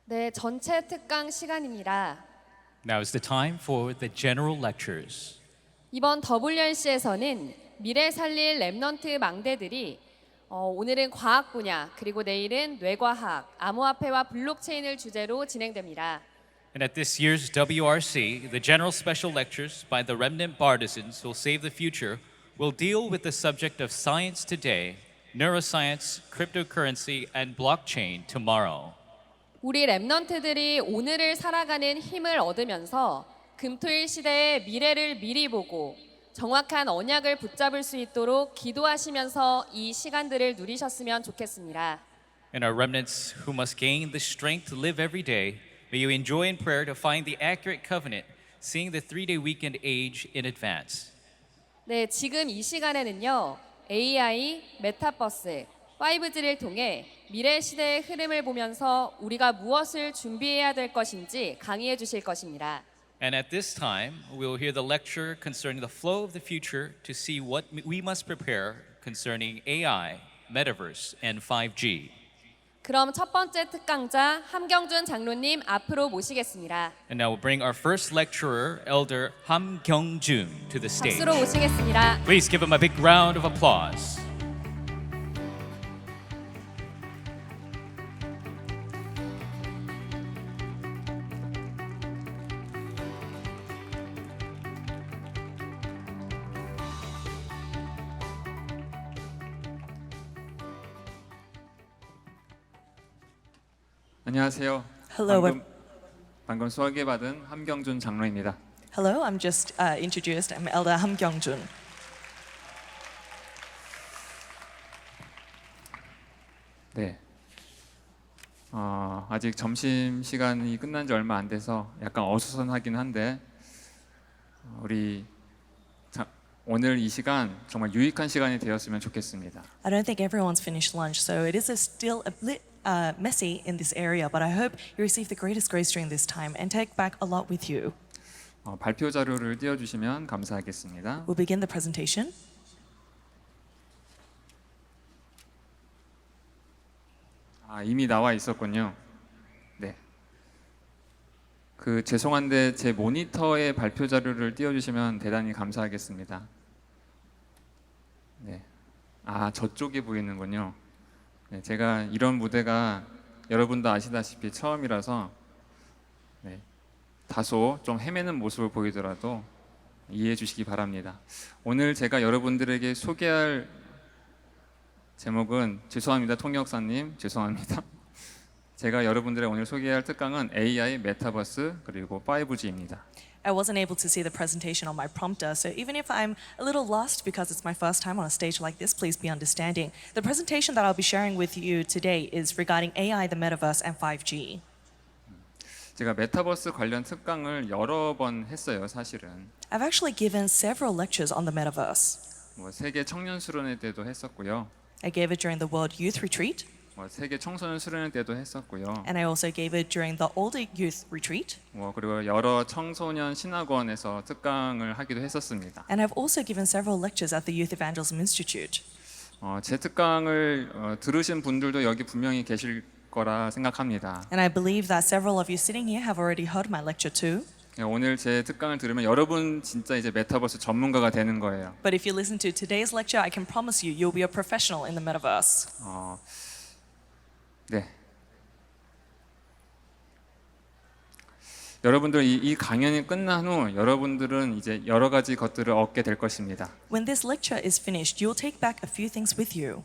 네, 전체 특강 시간입니다. Now is the time for the general lectures. 이번 WNC에서는 미래 살릴 랩넌트 망대들이 오늘은 과학 분야, 그리고 내일은 뇌과학, 암호화폐와 블록체인을 주제로 진행됩니다. And at this year's WRC, the general special lectures by the remnant Bardisans who'll save the future will deal with the subject of science today, neuroscience, cryptocurrency, and blockchain tomorrow. 우리 랩넌트들이 오늘을 살아가는 힘을 얻으면서 금토일 시대의 미래를 미리 보고 정확한 언약을 붙잡을 수 있도록 기도하시면서 이 시간들을 누리셨으면 좋겠습니다. And our remnants who must gain the strength to live every day, may you enjoy in prayer to find the accurate covenant, seeing the 3-day weekend age in advance. 네, 지금 이 시간에는요, AI, 메타버스, 5G를 통해 미래 시대의 흐름을 보면서 우리가 무엇을 준비해야 될 것인지 강의해 주실 것입니다. And at this time, we will hear the lecture concerning the flow of the future to see what we must prepare concerning AI, metaverse, and 5G. 그럼 첫 번째 특강자 함경준 장로님 앞으로 모시겠습니다. And now we'll bring our first lecturer, Elder Ham Kyung-jun, to the stage. 박수로 모시겠습니다. Please give him a big round of applause. 안녕하세요. Hello, 방금 소개받은 함경준 장로입니다. Hello, I'm just introduced. I'm Elder Ham Kyung-jun. 네. 아직 점심 시간이 끝난 지 얼마 안 돼서 약간 어수선하긴 한데 오늘 이 시간 정말 유익한 시간이 되었으면 좋겠습니다. I don't think everyone's finished lunch, so it is still a bit messy in this area, but I hope you receive the greatest grace during this time and take back a lot with you. 발표 자료를 띄워주시면 감사하겠습니다. We'll begin the presentation. 이미 나와 있었군요. 네. 죄송한데 제 모니터에 발표 자료를 띄워주시면 대단히 감사하겠습니다. 네. 저쪽에 보이는군요. 네, 제가 이런 무대가 여러분도 아시다시피 처음이라서 다소 좀 헤매는 모습을 보이더라도 이해해 주시기 바랍니다. 오늘 제가 여러분들에게 소개할 제목은 죄송합니다, 통역사님 죄송합니다. 제가 여러분들의 오늘 소개할 특강은 AI, 메타버스 그리고 5G입니다. I wasn't able to see the presentation on my prompter, so even if I'm a little lost because it's my first time on a stage like this, please be understanding. The presentation that I'll be sharing with you today is regarding AI, the metaverse, and 5G. 제가 메타버스 관련 특강을 여러 번 했어요, 사실은. I've actually given several lectures on the metaverse. 세계 청년 수련회 때도 했었고요. I gave it during the World Youth Retreat, 세계 청소년 수련회 때도 했었고요. and I also gave it during the Older Youth Retreat. 그리고 여러 청소년 신학원에서 특강을 하기도 했었습니다. And I've also given several lectures at the Youth Evangelism Institute. 제 특강을 들으신 분들도 여기 분명히 계실 거라 생각합니다. And I believe that several of you sitting here have already heard my lecture too. 오늘 제 특강을 들으면 여러분 진짜 이제 메타버스 전문가가 되는 거예요. But if you listen to today's lecture, I can promise you, you'll be a professional in the metaverse. 네. 여러분들 이 강연이 끝난 후 여러분들은 이제 여러 가지 것들을 얻게 될 것입니다. When this lecture is finished, you'll take back a few things with you.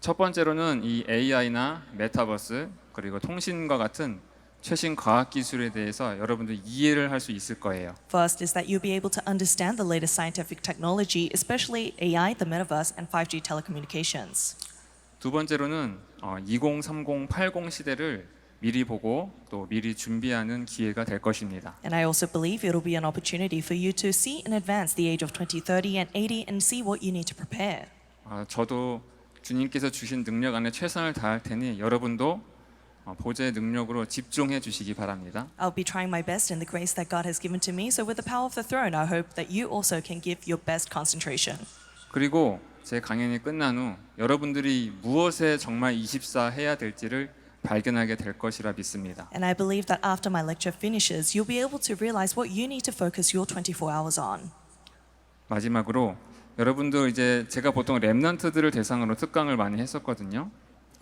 첫 번째로는 이 AI나 메타버스 그리고 통신과 같은 최신 과학 기술에 대해서 여러분들 이해를 할 수 있을 거예요. First is that you'll be able to understand the latest scientific technology, especially AI, the metaverse, and 5G telecommunications. 두 번째로는 2030, 80 시대를 미리 보고 또 미리 준비하는 기회가 될 것입니다. And I also believe it'll be an opportunity for you to see in advance the age of 2030 and 80 and see what you need to prepare. 저도 주님께서 주신 능력 안에 최선을 다할 테니 여러분도 보좌의 능력으로 집중해 주시기 바랍니다. I'll be trying my best in the grace that God has given to me. So with the power of the throne, I hope that you also can give your best concentration. 그리고 제 강연이 끝난 후 여러분들이 무엇에 정말 24 해야 될지를 발견하게 될 것이라 믿습니다. And I believe that after my lecture finishes, you'll be able to realize what you need to focus your 24 hours on. 마지막으로 여러분도 이제 제가 보통 렘넌트들을 대상으로 특강을 많이 했었거든요.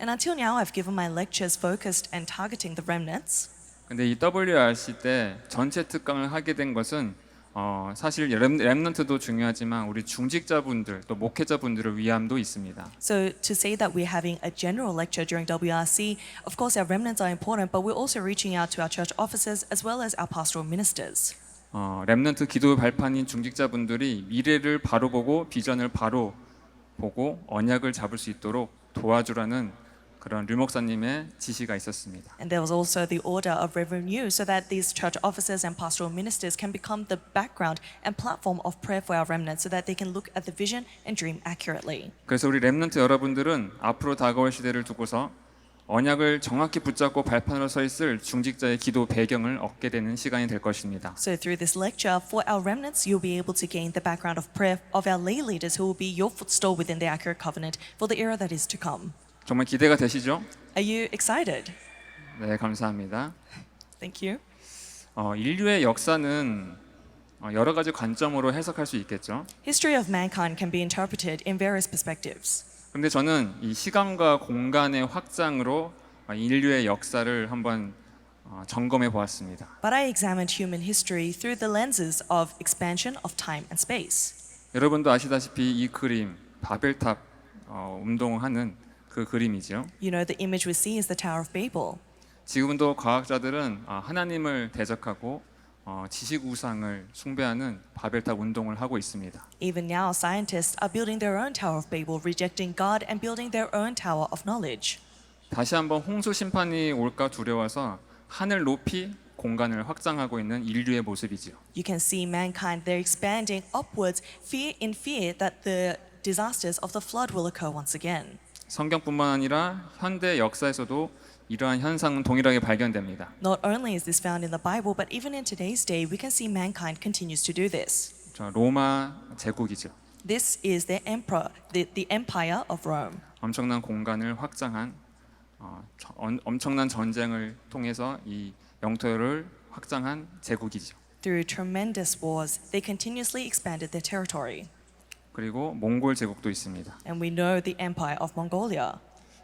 And until now, I've given my lectures focused and targeting the remnants. 근데 이 WRC 때 전체 특강을 하게 된 것은 사실 렘넌트도 중요하지만 우리 중직자분들 또 목회자분들을 위함도 있습니다. So to say that we're having a general lecture during WRC, of course our remnants are important, but we're also reaching out to our church officers as well as our pastoral ministers. 렘넌트 기도 발판인 중직자분들이 미래를 바로 보고 비전을 바로 보고 언약을 잡을 수 있도록 도와주라는 그런 류 목사님의 지시가 있었습니다. And there was also the order of Reverend Yu so that these church officers and pastoral ministers can become the background and platform of prayer for our remnants so that they can look at the vision and dream accurately. 그래서 우리 렘넌트 여러분들은 앞으로 다가올 시대를 두고서 언약을 정확히 붙잡고 발판으로 서 있을 중직자의 기도 배경을 얻게 되는 시간이 될 것입니다. So through this lecture, for our remnants, you'll be able to gain the background of prayer of our lay leaders who will be your footstool within the accurate covenant for the era that is to come. 정말 기대가 되시죠? Are you excited? 네, 감사합니다. Thank you. 인류의 역사는 여러 가지 관점으로 해석할 수 있겠죠. History of mankind can be interpreted in various perspectives. 근데 저는 이 시간과 공간의 확장으로 인류의 역사를 한번 점검해 보았습니다. But I examined human history through the lenses of expansion of time and space. 여러분도 아시다시피 이 그림 바벨탑 운동하는 그 그림이죠. You know, the image we see is the Tower of Babel. 지금도 과학자들은 하나님을 대적하고 지식 우상을 숭배하는 바벨탑 운동을 하고 있습니다. Even now, scientists are building their own Tower of Babel, rejecting God and building their own Tower of Knowledge. 다시 한번 홍수 심판이 올까 두려워서 하늘 높이 공간을 확장하고 있는 인류의 모습이지요. You can see mankind, they're expanding upwards, in fear that the disasters of the flood will occur once again. 성경뿐만 아니라 현대 역사에서도 이러한 현상은 동일하게 발견됩니다. Not only is this found in the Bible, but even in today's day, we can see mankind continues to do this. 로마 제국이죠. This is the emperor, the empire of Rome. 엄청난 공간을 확장한 엄청난 전쟁을 통해서 이 영토를 확장한 제국이죠. Through tremendous wars, they continuously expanded their territory. 그리고 몽골 제국도 있습니다. And we know the empire of Mongolia.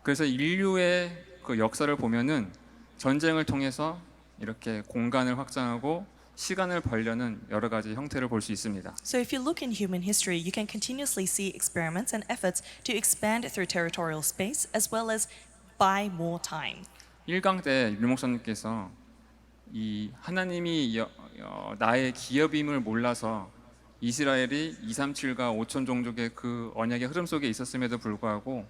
그래서 인류의 그 역사를 보면은 전쟁을 통해서 이렇게 공간을 확장하고 시간을 벌려는 여러 가지 형태를 볼 수 있습니다. So if you look in human history, you can continuously see experiments and efforts to expand through territorial space as well as buy more time. 1강 때 류 목사님께서 이 하나님이 나의 기업임을 몰라서 이스라엘이 237과 5천 종족의 그 언약의 흐름 속에 있었음에도 불구하고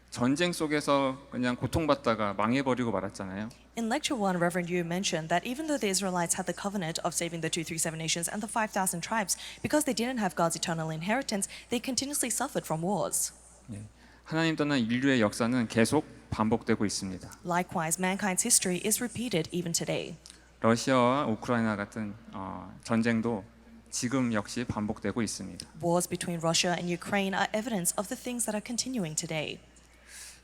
전쟁 속에서 그냥 고통받다가 망해버리고 말았잖아요. In lecture 1, Reverend Yu mentioned that even though the Israelites had the covenant of saving the 237 nations and the 5,000 tribes, because they didn't have God's eternal inheritance, they continuously suffered from wars. 하나님 떠난 인류의 역사는 계속 반복되고 있습니다. Likewise, mankind's history is repeated even today. 러시아와 우크라이나 같은 전쟁도 지금 역시 반복되고 있습니다. Wars between Russia and Ukraine are evidence of the things that are continuing today.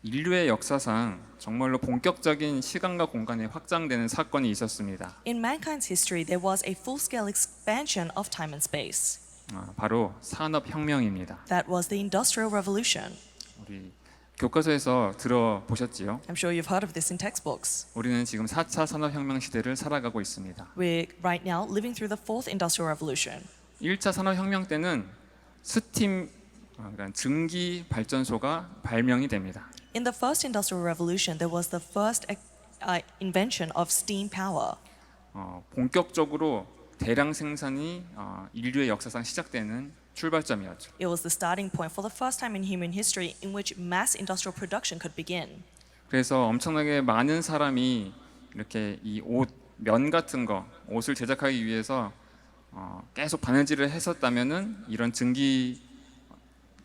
인류의 역사상 정말로 본격적인 시간과 공간에 확장되는 사건이 있었습니다. In mankind's history, there was a full-scale expansion of time and space. 바로 산업혁명입니다. That was the Industrial Revolution. 우리 교과서에서 들어보셨지요? I'm sure you've heard of this in textbooks. 우리는 지금 4차 산업혁명 시대를 살아가고 있습니다. We're right now living through the fourth Industrial Revolution. 1차 산업혁명 때는 스팀 그러니까 증기 발전소가 발명이 됩니다. In the first Industrial Revolution, there was the first invention of steam power. 본격적으로 대량 생산이 인류의 역사상 시작되는 출발점이었죠. It was the starting point for the first time in human history in which mass industrial production could begin. 그래서 엄청나게 많은 사람이 이렇게 이 면 같은 거 옷을 제작하기 위해서 계속 바느질을 했었다면은 이런 증기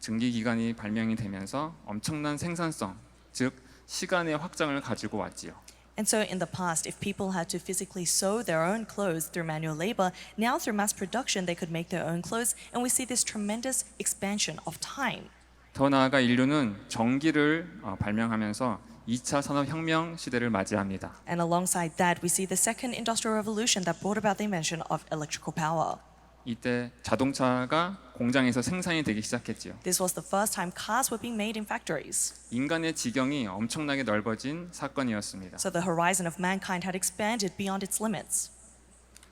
기관이 발명이 되면서 엄청난 생산성, 즉 시간의 확장을 가지고 왔지요. And so in the past, if people had to physically sew their own clothes through manual labor, now through mass production they could make their own clothes, and we see this tremendous expansion of time. 더 나아가 인류는 전기를 발명하면서 2차 산업혁명 시대를 맞이합니다. And alongside that, we see the second industrial revolution that brought about the invention of electrical power. 이때 자동차가 공장에서 생산이 되기 시작했지요. This was the first time cars were being made in factories. 인간의 지경이 엄청나게 넓어진 사건이었습니다. So the horizon of mankind had expanded beyond its limits.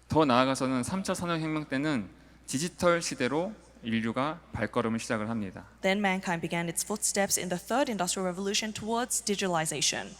더 나아가서는 3차 산업혁명 때는 디지털 시대로 인류가 발걸음을 시작을 합니다. Then mankind began its footsteps in the third industrial revolution towards digitalization.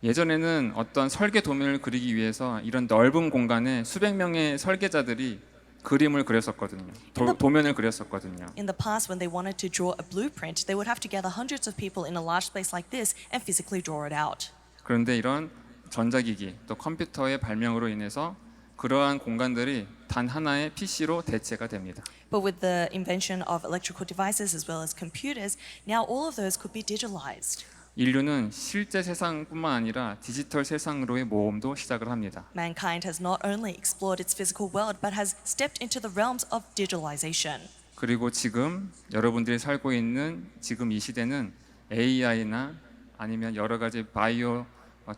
예전에는 어떤 설계 도면을 그리기 위해서 이런 넓은 공간에 수백 명의 설계자들이 그림을 그렸었거든요. 도면을 그렸었거든요. In the past, when they wanted to draw a blueprint, they would have to gather hundreds of people in a large space like this and physically draw it out. 그런데 이런 전자기기 또 컴퓨터의 발명으로 인해서 그러한 공간들이 단 하나의 PC로 대체가 됩니다. But with the invention of electrical devices as well as computers, now all of those could be digitalized. 인류는 실제 세상뿐만 아니라 디지털 세상으로의 모험도 시작을 합니다. Mankind has not only explored its physical world, but has stepped into the realms of digitalization. 그리고 지금 여러분들이 살고 있는 지금 이 시대는 AI나 아니면 여러 가지 바이오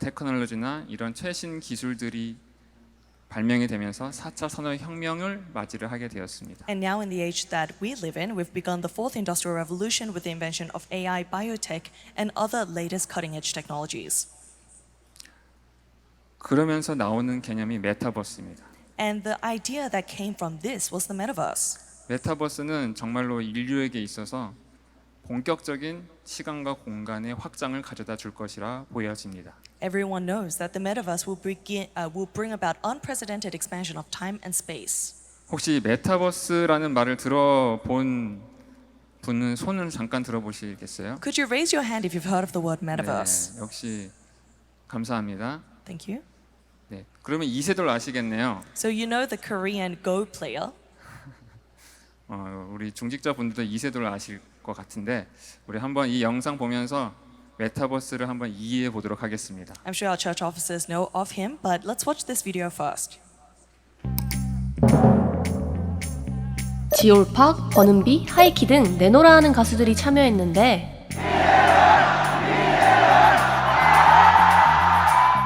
테크놀로지나 이런 최신 기술들이 발명이 되면서 4차 산업혁명을 맞이를 하게 되었습니다. And now in the age that we live in, we've begun the fourth industrial revolution with the invention of AI, biotech, and other latest cutting-edge technologies. 그러면서 나오는 개념이 메타버스입니다. And the idea that came from this was the metaverse. 메타버스는 정말로 인류에게 있어서 본격적인 시간과 공간의 확장을 가져다 줄 것이라 보여집니다. Everyone knows that the metaverse will bring about unprecedented expansion of time and space. 혹시 메타버스라는 말을 들어본 분은 손을 잠깐 들어보시겠어요? Could you raise your hand if you've heard of the word metaverse? 네, 역시 감사합니다. Thank you. 네, 그러면 이세돌 아시겠네요. So you know the Korean Go player. 우리 중직자 분들도 이세돌 아실 것 같은데 우리 한번 이 영상 보면서 메타버스를 한번 이해해 보도록 하겠습니다. I'm sure our church officers know of him, but let's watch this video first. 지올팍, 버는비, 하이키 등 내노라 하는 가수들이 참여했는데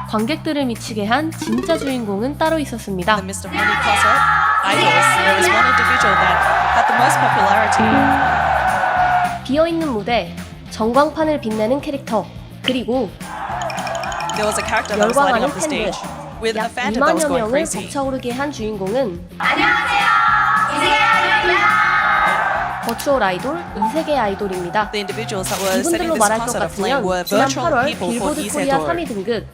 관객들을 미치게 한 진짜 주인공은 따로 있었습니다. In the midst of many concert idols, there was one individual that had the most popularity. 비어있는 무대, 전광판을 빛내는 캐릭터, 그리고 There was a character that was lighting 열광하는 up the stage 팬들, with a 약 fandom that was 2만여 going 명을 crazy. 벅차오르게 한 주인공은 버추얼 아이돌, 이세계 아이돌입니다. The individuals that were setting 이분들로 this 말할 것 concert aflame 같으면 were 지난 virtual 8월 people called 빌보드 코리아 이세돌. 3위 등급,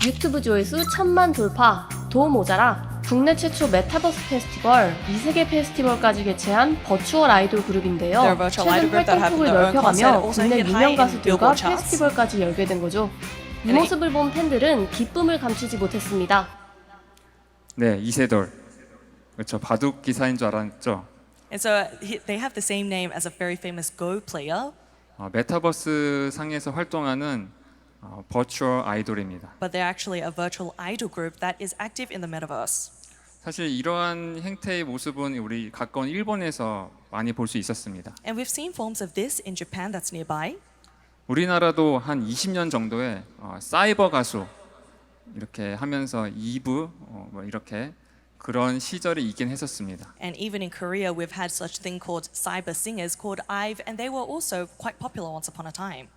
유튜브 조회수 1000만 돌파, 도 모자라 국내 최초 메타버스 페스티벌, 이세계 페스티벌까지 개최한 버추얼 아이돌 그룹인데요. They're a virtual 최근 idol group that have 활동폭을 their own concert, 넓혀가며 also 국내 hit high 유명 in 가수들과 Billboard charts. 페스티벌까지 열게 된 거죠. 이 And 모습을 본 팬들은 기쁨을 감추지 못했습니다. 네, 이세돌. 그렇죠. 바둑 기사인 줄 알았죠. And so they have the same name as a very famous Go player, 메타버스 상에서 활동하는 버추얼 아이돌입니다. but they're actually a virtual idol group that is active in the metaverse. 사실 이러한 행태의 모습은 우리 가까운 일본에서 많이 볼 수 있었습니다. And we've seen forms of this in Japan that's nearby. 우리나라도 한 20년 정도의 사이버 가수 이렇게 하면서 2부 뭐 이렇게 그런 시절이 있긴 했었습니다. And even in Korea, we've had such thing called cyber singers called IVE, and they were also quite popular once upon a time.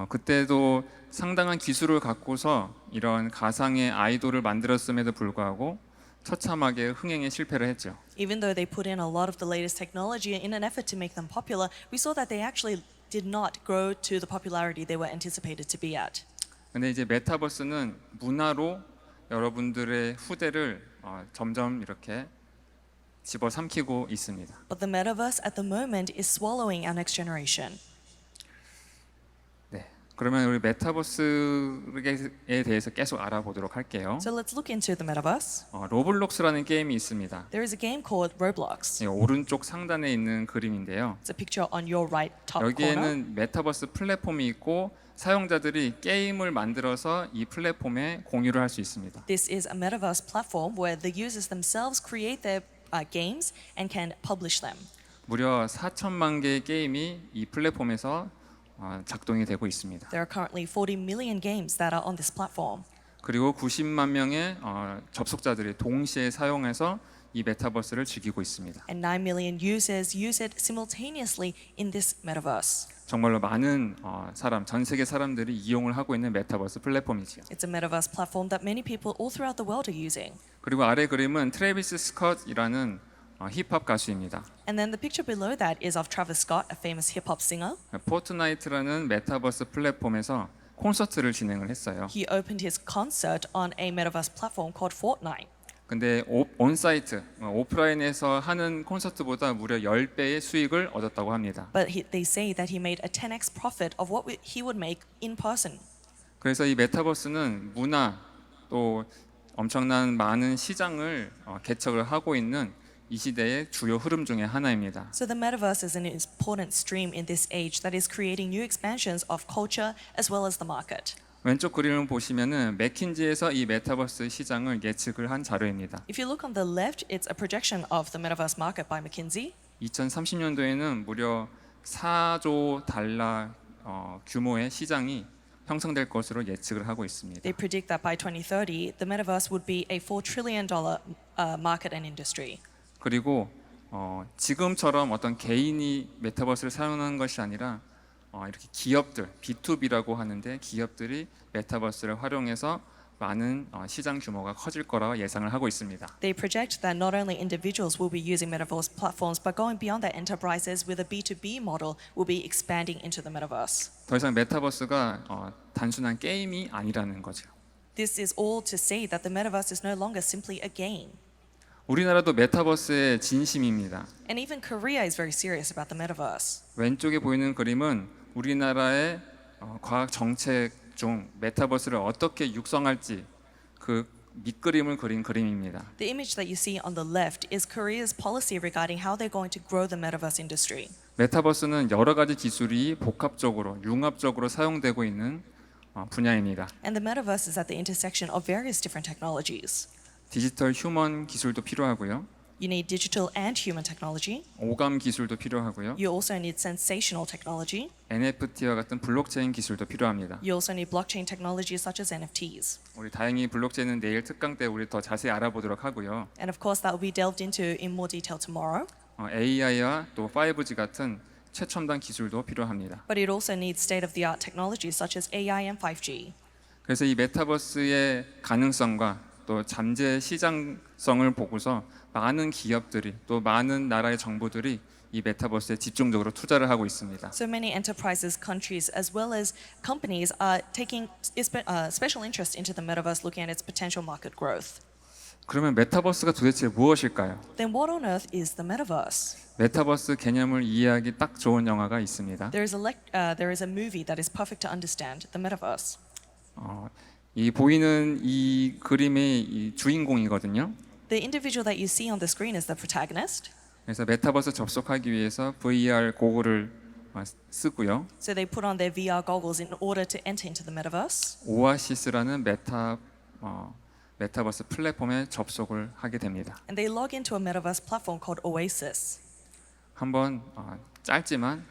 그때도 상당한 기술을 갖고서 이런 가상의 아이돌을 만들었음에도 불구하고 처참하게 흥행에 실패를 했죠. Even though they put in a lot of the latest technology in an effort to make them popular, we saw that they actually did not grow to the popularity they were anticipated to be at. 근데 이제 메타버스는 문화로 여러분들의 후대를 점점 이렇게 집어삼키고 있습니다. But the metaverse at the moment is swallowing our next generation. 네, 그러면 우리 메타버스에 대해서 계속 알아보도록 할게요. So let's look into the metaverse. 로블록스라는 게임이 있습니다. There is a game called Roblox. 오른쪽 상단에 있는 그림인데요. It's a picture on your right top corner. 여기에는 메타버스 플랫폼이 있고 사용자들이 게임을 만들어서 이 플랫폼에 공유를 할 수 있습니다. This is a metaverse platform where the users themselves create their games and can publish them. 무려 4천만 개의 게임이 이 플랫폼에서 작동이 되고 있습니다. There are currently 40 million games that are on this platform. 그리고 90만 명의 접속자들이 동시에 사용해서 이 메타버스를 즐기고 있습니다. And 9 million users use it simultaneously in this metaverse. 정말로 많은 전 세계 사람들이 이용을 하고 있는 메타버스 플랫폼이지요. It's a metaverse platform that many people all throughout the world are using. 그리고 아래 그림은 트래비스 스콧이라는 힙합 가수입니다. And then the picture below that is of Travis Scott, a famous hip hop singer. 포트나이트라는 메타버스 플랫폼에서 콘서트를 진행을 했어요. He opened his concert on a metaverse platform called Fortnite. 근데 온사이트, 오프라인에서 하는 콘서트보다 무려 10배의 수익을 얻었다고 합니다. But they say that he made a 10x profit of what he would make in person. 그래서 이 메타버스는 문화 또 엄청난 많은 시장을 개척을 하고 있는 이 시대의 주요 흐름 중에 하나입니다. So the metaverse is an important stream in this age that is creating new expansions of culture as well as the market. 왼쪽 그림을 보시면은 맥킨지에서 이 메타버스 시장을 예측을 한 자료입니다. If you look on the left, it's a projection of the metaverse market by McKinsey. 2030년도에는 무려 4조 달러 규모의 시장이 형성될 것으로 예측을 하고 있습니다. They predict that by 2030, the metaverse would be a $4 trillion market and industry. 그리고 지금처럼 어떤 개인이 메타버스를 사용하는 것이 아니라 이렇게 기업들, B2B라고 하는데 기업들이 메타버스를 활용해서 많은 시장 규모가 커질 거라 예상을 하고 있습니다. They project that not only individuals will be using metaverse platforms, but going beyond that, enterprises with a B2B model will be expanding into the metaverse. 더 이상 메타버스가 단순한 게임이 아니라는 거죠. This is all to say that the metaverse is no longer simply a game. 우리나라도 메타버스의 진심입니다. And even Korea is very serious about the metaverse. 왼쪽에 보이는 그림은 우리나라의 과학 정책 중 메타버스를 어떻게 육성할지 그 밑그림을 그린 그림입니다. The image that you see on the left is Korea's policy regarding how they're going to grow the metaverse industry. 메타버스는 여러 가지 기술이 복합적으로 융합적으로 사용되고 있는 분야입니다. And the metaverse is at the intersection of various different technologies. 디지털 휴먼 기술도 필요하고요. You need digital and human technology. 오감 기술도 필요하고요. You also need sensational technology. NFT와 같은 블록체인 기술도 필요합니다. You also need blockchain technologies such as NFTs. 우리 다행히 블록체인은 내일 특강 때 우리 더 자세히 알아보도록 하고요. And of course, that will be delved into in more detail tomorrow. AI와 또 5G 같은 최첨단 기술도 필요합니다. But it also needs state-of-the-art technologies such as AI and 5G. 그래서 이 메타버스의 가능성과 또 잠재 시장성을 보고서 많은 기업들이 또 많은 나라의 정부들이 이 메타버스에 집중적으로 투자를 하고 있습니다. So many enterprises, countries, as well as companies are taking special interest into the metaverse, looking at its potential market growth. 그러면 메타버스가 도대체 무엇일까요? Then what on earth is the metaverse? 메타버스 개념을 이해하기 딱 좋은 영화가 있습니다. There is a movie that is perfect to understand the metaverse. 이 보이는 이 그림의 이 주인공이거든요. The individual that you see on the screen is the protagonist. 그래서 메타버스 접속하기 위해서 VR 고글을 쓰고요. So they put on their VR goggles in order to enter into the metaverse. 오아시스라는 메타버스 플랫폼에 접속을 하게 됩니다. And they log into a metaverse platform called Oasis. 한번 짧지만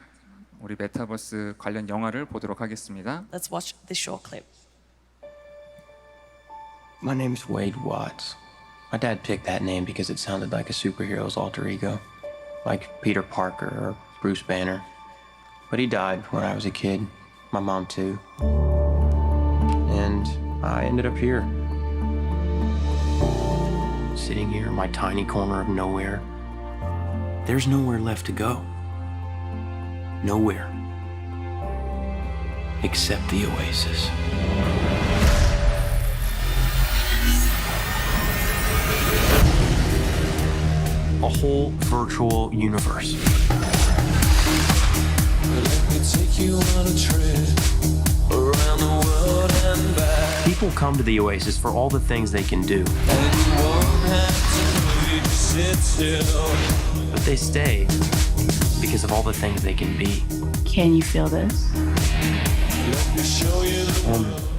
우리 메타버스 관련 영화를 보도록 하겠습니다. Let's watch this short clip. My name's Wade Watts. My dad picked that name because it sounded like a superhero's alter ego, like Peter Parker or Bruce Banner. But he died when I was a kid, my mom too. And I ended up here. Sitting here in my tiny corner of nowhere. There's nowhere left to go. Nowhere. Except the Oasis. A whole virtual universe. People come to the Oasis for all the things they can do. But they stay because of all the things they can be. Can you feel this?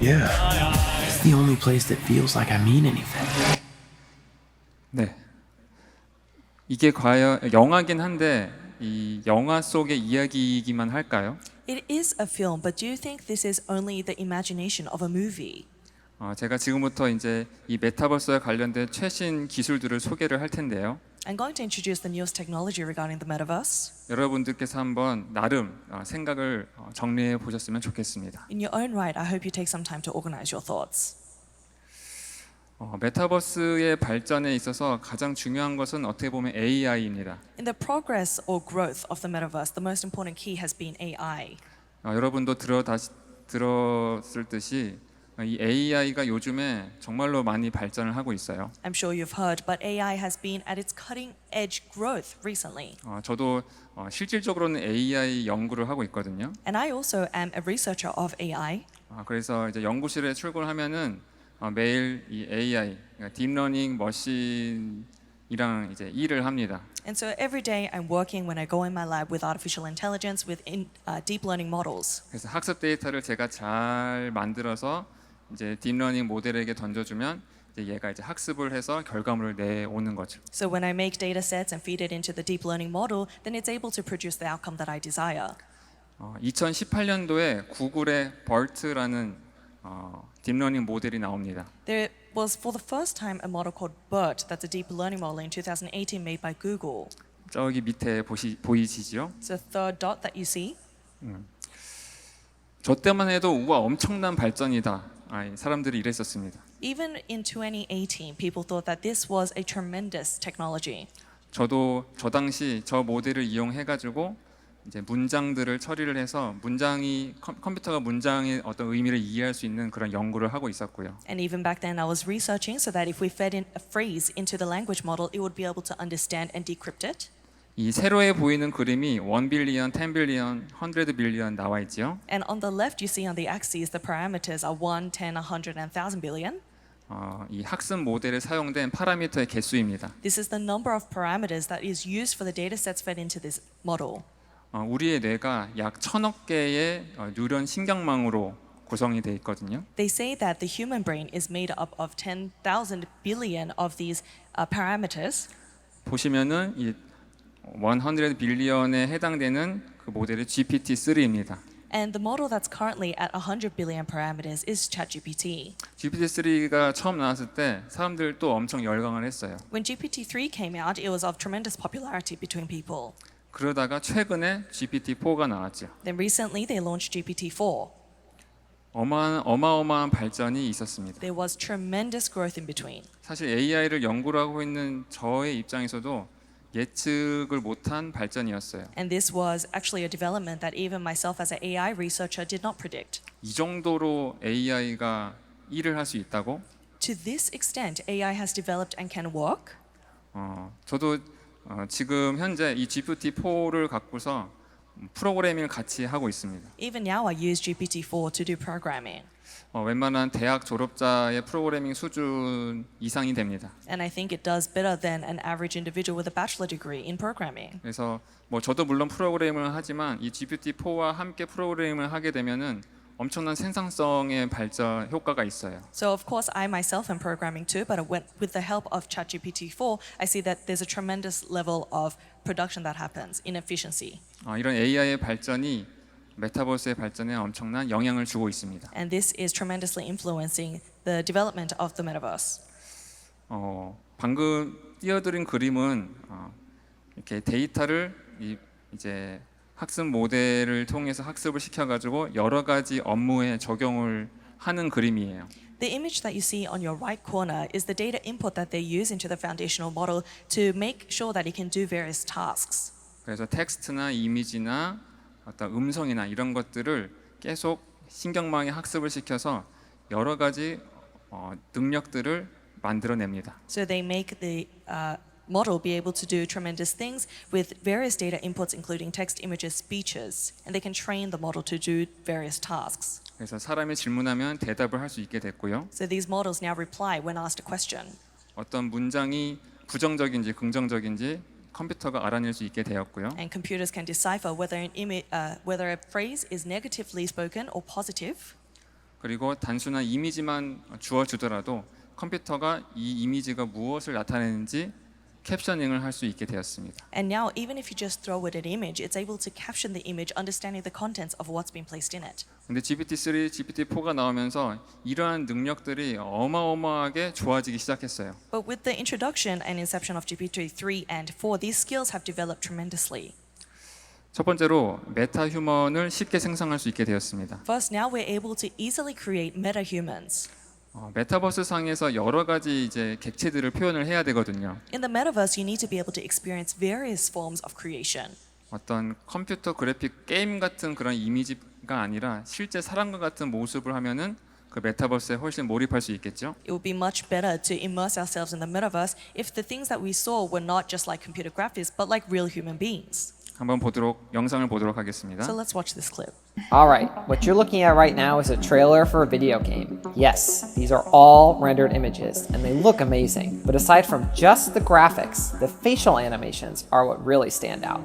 Yeah. It's the only place that feels like I mean anything. 네. 이게 과연 영화긴 한데 이 영화 속의 이야기이기만 할까요? It is a film, but do you think this is only the imagination of a movie? 제가 지금부터 이제 이 메타버스와 관련된 최신 기술들을 소개를 할 텐데요. I'm going to introduce the newest technology regarding the metaverse. 여러분들께서 한번 나름 생각을 정리해 보셨으면 좋겠습니다. In your own right, I hope you take some time to organize your thoughts. 메타버스의 발전에 있어서 가장 중요한 것은 어떻게 보면 AI입니다. In the progress or growth of the metaverse, the most important key has been AI. 여러분도 들었을 듯이 이 AI가 요즘에 정말로 많이 발전을 하고 있어요. I'm sure you've heard, but AI has been at its cutting edge growth recently. 저도 실질적으로는 AI 연구를 하고 있거든요. And I also am a researcher of AI. 그래서 이제 연구실에 출근하면은 매일 이 AI, 그러니까 딥러닝 머신이랑 이제 일을 합니다. And so every day I'm working when I go in my lab with artificial intelligence, with deep learning models. 그래서 학습 데이터를 제가 잘 만들어서 이제 딥러닝 모델에게 던져주면 이제 얘가 이제 학습을 해서 결과물을 내오는 거죠. So when I make data sets and feed it into the deep learning model, then it's able to produce the outcome that I desire. 2018년도에 구글의 BERT라는 딥러닝 모델이 나옵니다. There was for the first time a model called BERT, that's a deep learning model in 2018 made by Google. 저기 밑에 보이시죠? It's the third dot that you see. 저 때만 해도 우와 엄청난 발전이다. 사람들이 이랬었습니다. Even in 2018, people thought that this was a tremendous technology. 저도 저 당시 저 모델을 이용해 가지고 이제 문장들을 처리를 해서 컴퓨터가 문장의 어떤 의미를 이해할 수 있는 그런 연구를 하고 있었고요. And even back then, I was researching so that if we fed in a phrase into the language model, it would be able to understand and decrypt it. 이 세로에 보이는 그림이 1 빌리언, 10 빌리언, 100 빌리언 나와 있지요. And on the left, you see on the axes, the parameters are 1, 10, 100, and 1,000 billion. 이 학습 모델에 사용된 파라미터의 개수입니다. This is the number of parameters that is used for the data sets fed into this model. 우리의 뇌가 약 1000억 개의 뉴런 신경망으로 구성이 되어 있거든요. They say that the human brain is made up of 10,000 billion of these parameters. 보시면은 이 100 빌리언에 해당되는 그 모델이 GPT-3입니다. And the model that's currently at 100 billion parameters is ChatGPT. GPT-3가 처음 나왔을 때 사람들 또 엄청 열광을 했어요. When GPT-3 came out, it was of tremendous popularity between people. 그러다가 최근에 GPT-4가 나왔죠. Then recently, they launched GPT-4. 어마어마한 발전이 있었습니다. There was tremendous growth in between. 사실 AI를 연구를 하고 있는 저의 입장에서도 예측을 못한 발전이었어요. And this was actually a development that even myself as an AI researcher did not predict. 이 정도로 AI가 일을 할 수 있다고? To this extent, AI has developed and can work. 저도 지금 현재 이 GPT-4를 갖고서 프로그래밍을 같이 하고 있습니다. Even now, I use GPT-4 to do programming. 웬만한 대학 졸업자의 프로그래밍 수준 이상이 됩니다. And I think it does better than an average individual with a bachelor degree in programming. 그래서 저도 물론 프로그래밍을 하지만 이 GPT-4와 함께 프로그래밍을 하게 되면은 엄청난 생산성의 발전 효과가 있어요. So of course, I myself am programming too, but with the help of ChatGPT-4, I see that there's a tremendous level of production that happens in efficiency. 이런 AI의 발전이 메타버스의 발전에 엄청난 영향을 주고 있습니다. And this is tremendously influencing the development of the metaverse. 방금 띄워드린 그림은 이렇게 데이터를 이제 학습 모델을 통해서 학습을 시켜가지고 여러 가지 업무에 적용을 하는 그림이에요. The image that you see on your right corner is the data input that they use into the foundational model to make sure that it can do various tasks. 그래서 텍스트나 이미지나 어떤 음성이나 이런 것들을 계속 신경망에 학습을 시켜서 여러 가지 능력들을 만들어냅니다. So they make the model be able to do tremendous things with various data inputs, including text, images, speeches, and they can train the model to do various tasks. 그래서 사람이 질문하면 대답을 할 수 있게 됐고요. So these models now reply when asked a question. 어떤 문장이 부정적인지 긍정적인지 컴퓨터가 알아낼 수 있게 되었고요. And computers can decipher whether whether a phrase is negatively spoken or positive. 그리고 단순한 이미지만 주어주더라도 컴퓨터가 이 이미지가 무엇을 나타내는지 캡셔닝을 할 수 있게 되었습니다. And now, even if you just throw it an image, it's able to caption the image, understanding the contents of what's been placed in it. 근데 GPT-3, GPT-4가 나오면서 이러한 능력들이 어마어마하게 좋아지기 시작했어요. But with the introduction and inception of GPT-3 and 4, these skills have developed tremendously. 첫 번째로 메타 휴먼을 쉽게 생성할 수 있게 되었습니다. First, now we're able to easily create meta-humans. 메타버스 상에서 여러 가지 이제 객체들을 표현을 해야 되거든요. In the metaverse, you need to be able to experience various forms of creation. 어떤 컴퓨터 그래픽 게임 같은 그런 이미지가 아니라 실제 사람과 같은 모습을 하면은 그 메타버스에 훨씬 몰입할 수 있겠죠. It would be much better to immerse ourselves in the metaverse if the things that we saw were not just like computer graphics, but like real human beings. 한번 영상을 보도록 하겠습니다. So let's watch this clip. Alright, what you're looking at right now is a trailer for a video game. Yes, these are all rendered images, and they look amazing. But aside from just the graphics, the facial animations are what really stand out.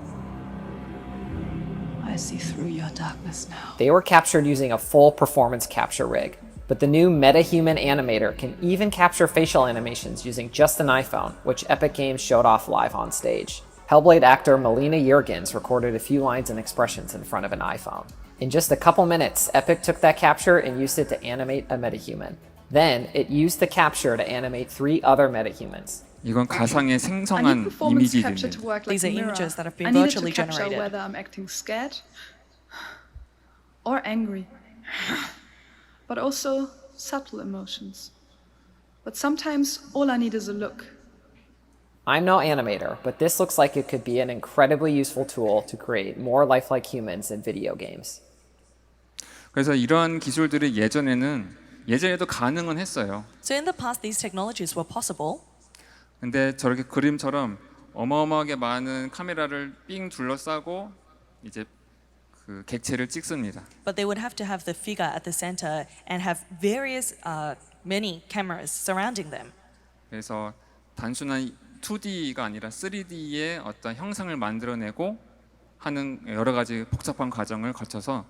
I see through your darkness now. They were captured using a full performance capture rig. But the new MetaHuman animator can even capture facial animations using just an iPhone, which Epic Games showed off live on stage. Hellblade actor Melina Jurgens recorded a few lines and expressions in front of an iPhone. In just a couple minutes, Epic took that capture and used it to animate a metahuman. Then, it used the capture to animate 3 other metahumans. 이건 가상의 I need 생성한 performance capture to 이미지들입니다. work like These a are mirror. images that have been I needed virtually to capture generated. whether I'm acting scared or angry, but also subtle emotions. But sometimes all I need is a look. I'm no animator, but this looks like it could be an incredibly useful tool to create more lifelike humans in video games. 그래서 이러한 기술들이 예전에도 가능은 했어요. So in the past, these technologies were possible. 근데 저렇게 그림처럼 어마어마하게 많은 카메라를 삥 둘러싸고 이제 그 객체를 찍습니다. But they would have to have the figure at the center and have various many cameras surrounding them. 그래서 단순한 2D가 아니라 3D의 어떤 형상을 만들어내고 하는 여러 가지 복잡한 과정을 거쳐서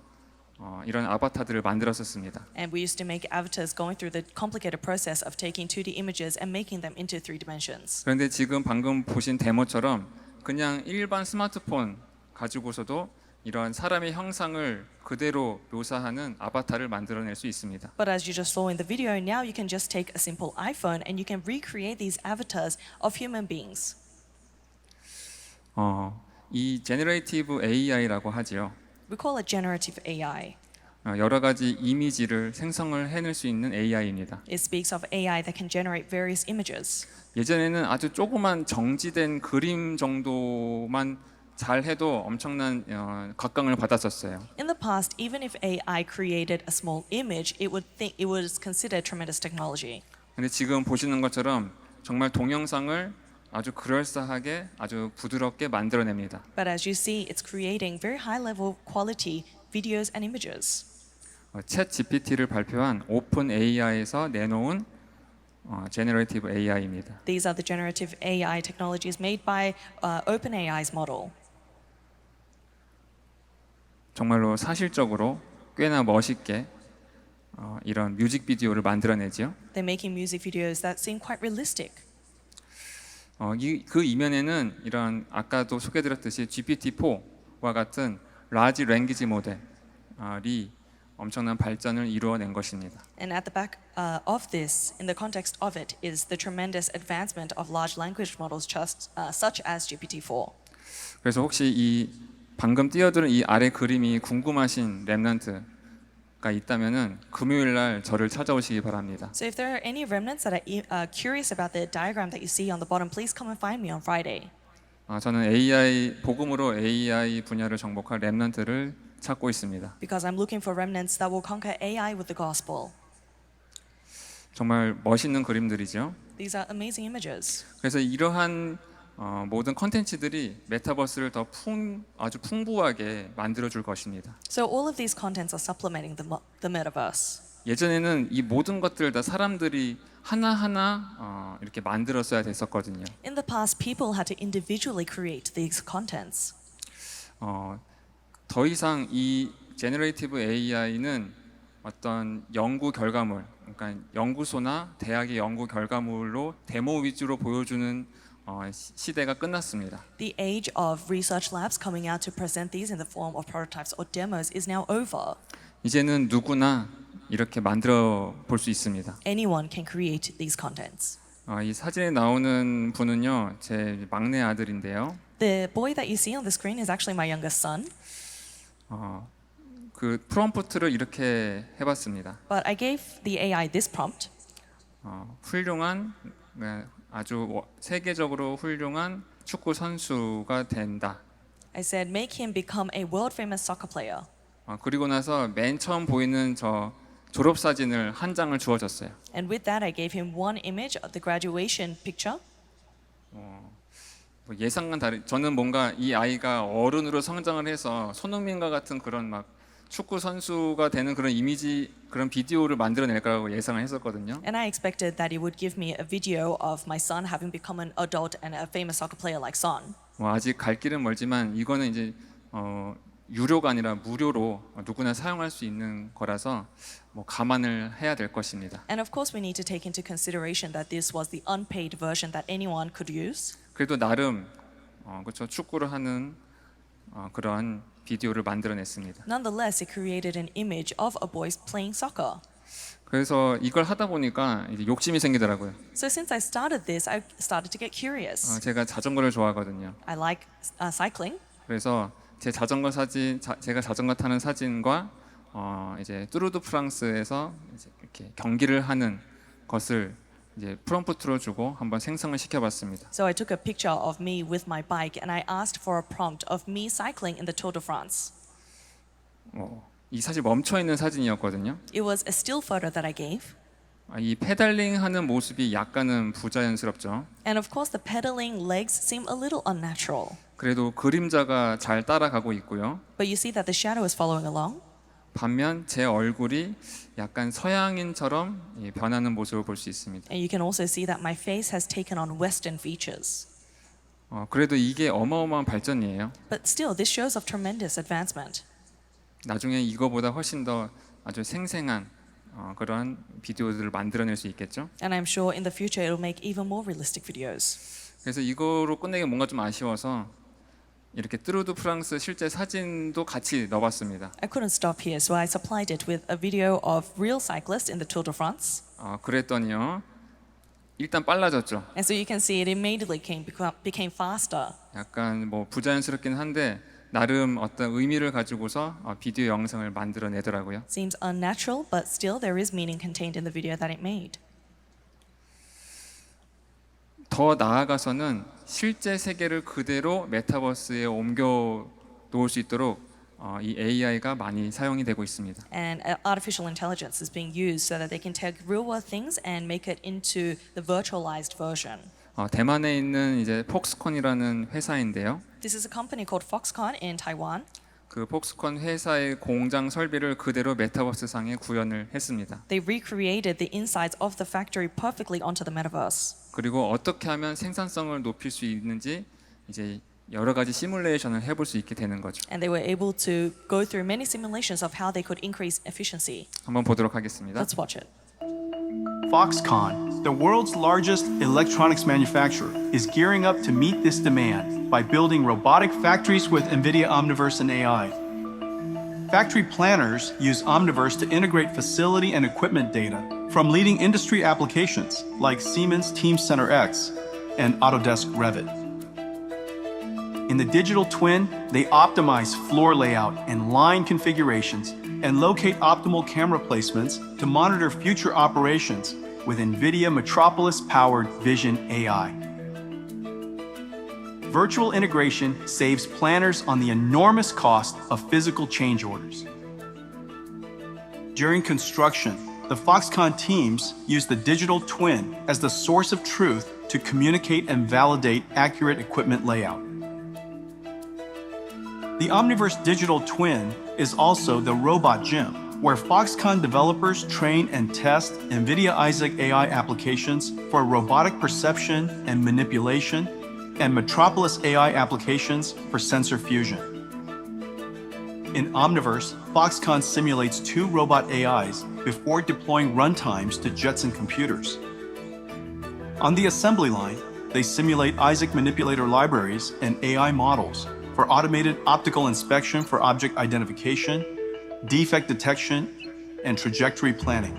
이런 아바타들을 만들었었습니다. And we used to make avatars going through the complicated process of taking 2D images and making them into 3 dimensions. 그런데 지금 방금 보신 데모처럼 그냥 일반 스마트폰 가지고서도 이런 사람의 형상을 그대로 묘사하는 아바타를 만들어낼 수 있습니다. But as you just saw in the video, now you can just take a simple iPhone and you can recreate these avatars of human beings. 이 제너레이티브 AI라고 하지요. We call it generative AI. 여러 가지 이미지를 생성을 해낼 수 있는 AI입니다. It speaks of AI that can generate various images. 예전에는 아주 조그만 정지된 그림 정도만 잘 해도 엄청난 각광을 받았었어요. In the past, even if AI created a small image, it was considered tremendous technology. 근데 지금 보시는 것처럼 정말 동영상을 아주 그럴싸하게 아주 부드럽게 만들어냅니다. But as you see, it's creating very high level quality videos and images. 챗 GPT를 발표한 오픈 AI에서 내놓은 제너레이티브 AI입니다. These are the generative AI technologies made by OpenAI's model. 정말로 사실적으로 꽤나 멋있게 이런 뮤직비디오를 만들어내죠. They're making music videos that seem quite realistic. 그 이면에는 이런 아까도 소개드렸듯이 GPT-4와 같은 라지 랭귀지 모델이 엄청난 발전을 이루어낸 것입니다. And at the back of this, in the context of it, is the tremendous advancement of large language models such as GPT-4. 그래서 혹시 이 방금 띄어드는 이 아래 그림이 궁금하신 랩넌트가 있다면은 금요일 날 저를 찾아오시기 바랍니다. So if there are any remnants that are curious about the diagram that you see on the bottom, please come and find me on Friday. 저는 복음으로 AI 분야를 정복할 랩넌트를 찾고 있습니다. Because I'm looking for remnants that will conquer AI with the gospel. 정말 멋있는 그림들이죠. These are amazing images. 그래서 이러한 모든 컨텐츠들이 메타버스를 더 아주 풍부하게 만들어줄 것입니다. So all of these contents are supplementing the metaverse. 예전에는 이 모든 것들을 다 사람들이 하나하나 이렇게 만들었어야 됐었거든요. In the past, people had to individually create these contents. 더 이상 이 제너레이티브 AI는 어떤 연구 결과물, 그러니까 연구소나 대학의 연구 결과물로 데모 위주로 보여주는 시대가 끝났습니다. The age of research labs coming out to present these in the form of prototypes or demos is now over. 이제는 누구나 이렇게 만들어 볼 수 있습니다. Anyone can create these contents. 이 사진에 나오는 분은요, 제 막내 아들인데요. The boy that you see on the screen is actually my youngest son. 그 프롬프트를 이렇게 해봤습니다. But I gave the AI this prompt. 훌륭한, 아주 세계적으로 훌륭한 축구 선수가 된다. I said, make him become a world famous soccer player. 그리고 나서 맨 처음 보이는 저 졸업 사진을 한 장을 주어졌어요. And with that, I gave him one image of the graduation picture. 예상과는 다른. 저는 뭔가 이 아이가 어른으로 성장을 해서 손흥민과 같은 그런 막 축구 선수가 되는 그런 이미지, 그런 비디오를 만들어낼 거라고 예상을 했었거든요. And I expected that he would give me a video of my son having become an adult and a famous soccer player like Son. 아직 갈 길은 멀지만 이거는 이제 유료가 아니라 무료로 누구나 사용할 수 있는 거라서 감안을 해야 될 것입니다. And of course, we need to take into consideration that this was the unpaid version that anyone could use. 그래도 나름 그렇죠, 축구를 하는 그러한 비디오를 만들어냈습니다. Nonetheless, it created an image of a boy playing soccer. 그래서 이걸 하다 보니까 이제 욕심이 생기더라고요. So since I started this, I started to get curious. 제가 자전거를 좋아하거든요. I like cycling. 그래서 제 자전거 사진, 제가 자전거 타는 사진과 이제 뚜르드 프랑스에서 이제 이렇게 경기를 하는 것을 이제 프롬프트로 주고 한번 생성을 시켜봤습니다. So I took a picture of me with my bike and I asked for a prompt of me cycling in the Tour de France. 이 사실 멈춰 있는 사진이었거든요. It was a still photo that I gave. 이 페달링하는 모습이 약간은 부자연스럽죠. And of course, the pedaling legs seem a little unnatural. 그래도 그림자가 잘 따라가고 있고요. But you see that the shadow is following along. 반면 제 얼굴이 약간 서양인처럼 변하는 모습을 볼 수 있습니다. And you can also see that my face has taken on Western features. 그래도 이게 어마어마한 발전이에요. But still, this shows of tremendous advancement. 나중에 이거보다 훨씬 더 아주 생생한 그런 비디오들을 만들어낼 수 있겠죠. And I'm sure in the future it will make even more realistic videos. 그래서 이거로 끝내기 뭔가 좀 아쉬워서 이렇게 뚜르드 프랑스 실제 사진도 같이 넣어봤습니다. I couldn't stop here, so I supplied it with a video of real cyclists in the Tour de France. 그랬더니요, 일단 빨라졌죠. And so you can see it immediately became faster. 약간 부자연스럽긴 한데 나름 어떤 의미를 가지고서 비디오 영상을 만들어내더라고요. Seems unnatural, but still there is meaning contained in the video that it made. 더 나아가서는 실제 세계를 그대로 메타버스에 옮겨 놓을 수 있도록 이 AI가 많이 사용이 되고 있습니다. And artificial intelligence is being used so that they can take real world things and make it into the virtualized version. 대만에 있는 이제 폭스콘이라는 회사인데요. This is a company called Foxconn in Taiwan. 그 폭스콘 회사의 공장 설비를 그대로 메타버스 상에 구현을 했습니다. They recreated the insides of the factory perfectly onto the metaverse. 그리고 어떻게 하면 생산성을 높일 수 있는지 이제 여러 가지 시뮬레이션을 해볼 수 있게 되는 거죠. And they were able to go through many simulations of how they could increase efficiency. 한번 보도록 하겠습니다. Let's watch it. Foxconn, the world's largest electronics manufacturer, is gearing up to meet this demand by building robotic factories with NVIDIA Omniverse and AI. Factory planners use Omniverse to integrate facility and equipment data from leading industry applications like Siemens Teamcenter X and Autodesk Revit. In the digital twin, they optimize floor layout and line configurations and locate optimal camera placements to monitor future operations with NVIDIA Metropolis-powered Vision AI. Virtual integration saves planners on the enormous cost of physical change orders. During construction, the Foxconn teams use the digital twin as the source of truth to communicate and validate accurate equipment layout. The Omniverse digital twin is also the robot gym, where Foxconn developers train and test NVIDIA Isaac AI applications for robotic perception and manipulation, and Metropolis AI applications for sensor fusion. In Omniverse, Foxconn simulates 2 robot AIs before deploying runtimes to Jetson computers. On the assembly line, they simulate Isaac manipulator libraries and AI models for automated optical inspection for object identification, defect detection, and trajectory planning.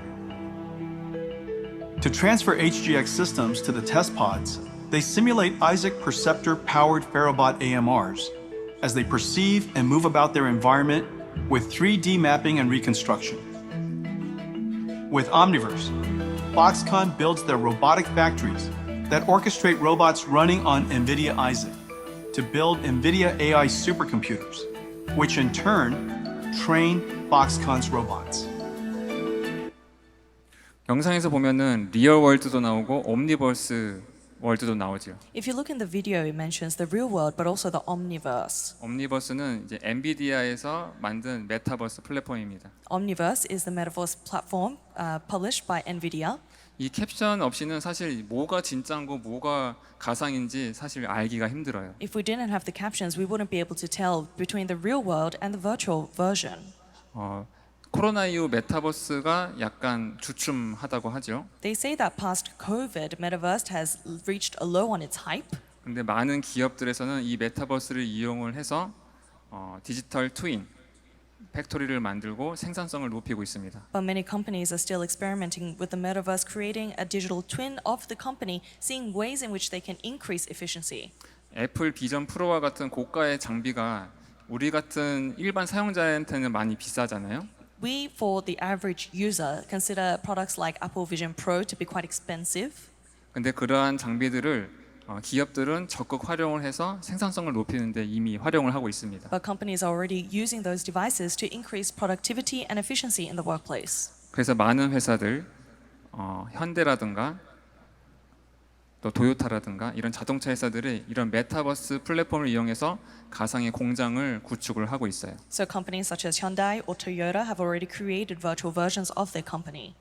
To transfer HGX systems to the test pods, they simulate Isaac perceptor-powered Ferrobot AMRs as they perceive and move about their environment with 3D mapping and reconstruction. With Omniverse, Foxconn builds their robotic factories that orchestrate robots running on NVIDIA Isaac to build NVIDIA AI supercomputers, which in turn train Foxconn's robots. 영상에서 보면은 리얼 월드도 나오고 옴니버스 월드도 나오죠. If you look in the video, it mentions the real world, but also the Omniverse. 옴니버스는 이제 엔비디아에서 만든 메타버스 플랫폼입니다. Omniverse is the metaverse platform published by NVIDIA. 이 캡션 없이는 사실 뭐가 진짜고 뭐가 가상인지 사실 알기가 힘들어요. If we didn't have the captions, we wouldn't be able to tell between the real world and the virtual version. 코로나 이후 메타버스가 약간 주춤하다고 하죠. They say that past COVID, metaverse has reached a low on its hype. 근데 많은 기업들에서는 이 메타버스를 이용을 해서 디지털 트윈 팩토리를 만들고 생산성을 높이고 있습니다. But many companies are still experimenting with the metaverse, creating a digital twin of the company, seeing ways in which they can increase efficiency. 애플 비전 프로와 같은 고가의 장비가 우리 같은 일반 사용자한테는 많이 비싸잖아요. We, for the average user, consider products like Apple Vision Pro to be quite expensive. 근데 그러한 장비들을 기업들은 적극 활용을 해서 생산성을 높이는 데 이미 활용을 하고 있습니다. But companies are already using those devices to increase productivity and efficiency in the workplace. 그래서 많은 회사들 현대라든가 또 도요타라든가 이런 자동차 회사들이 이런 메타버스 플랫폼을 이용해서 가상의 공장을 구축을 하고 있어요. So companies such as Hyundai or Toyota have already created virtual versions of their company.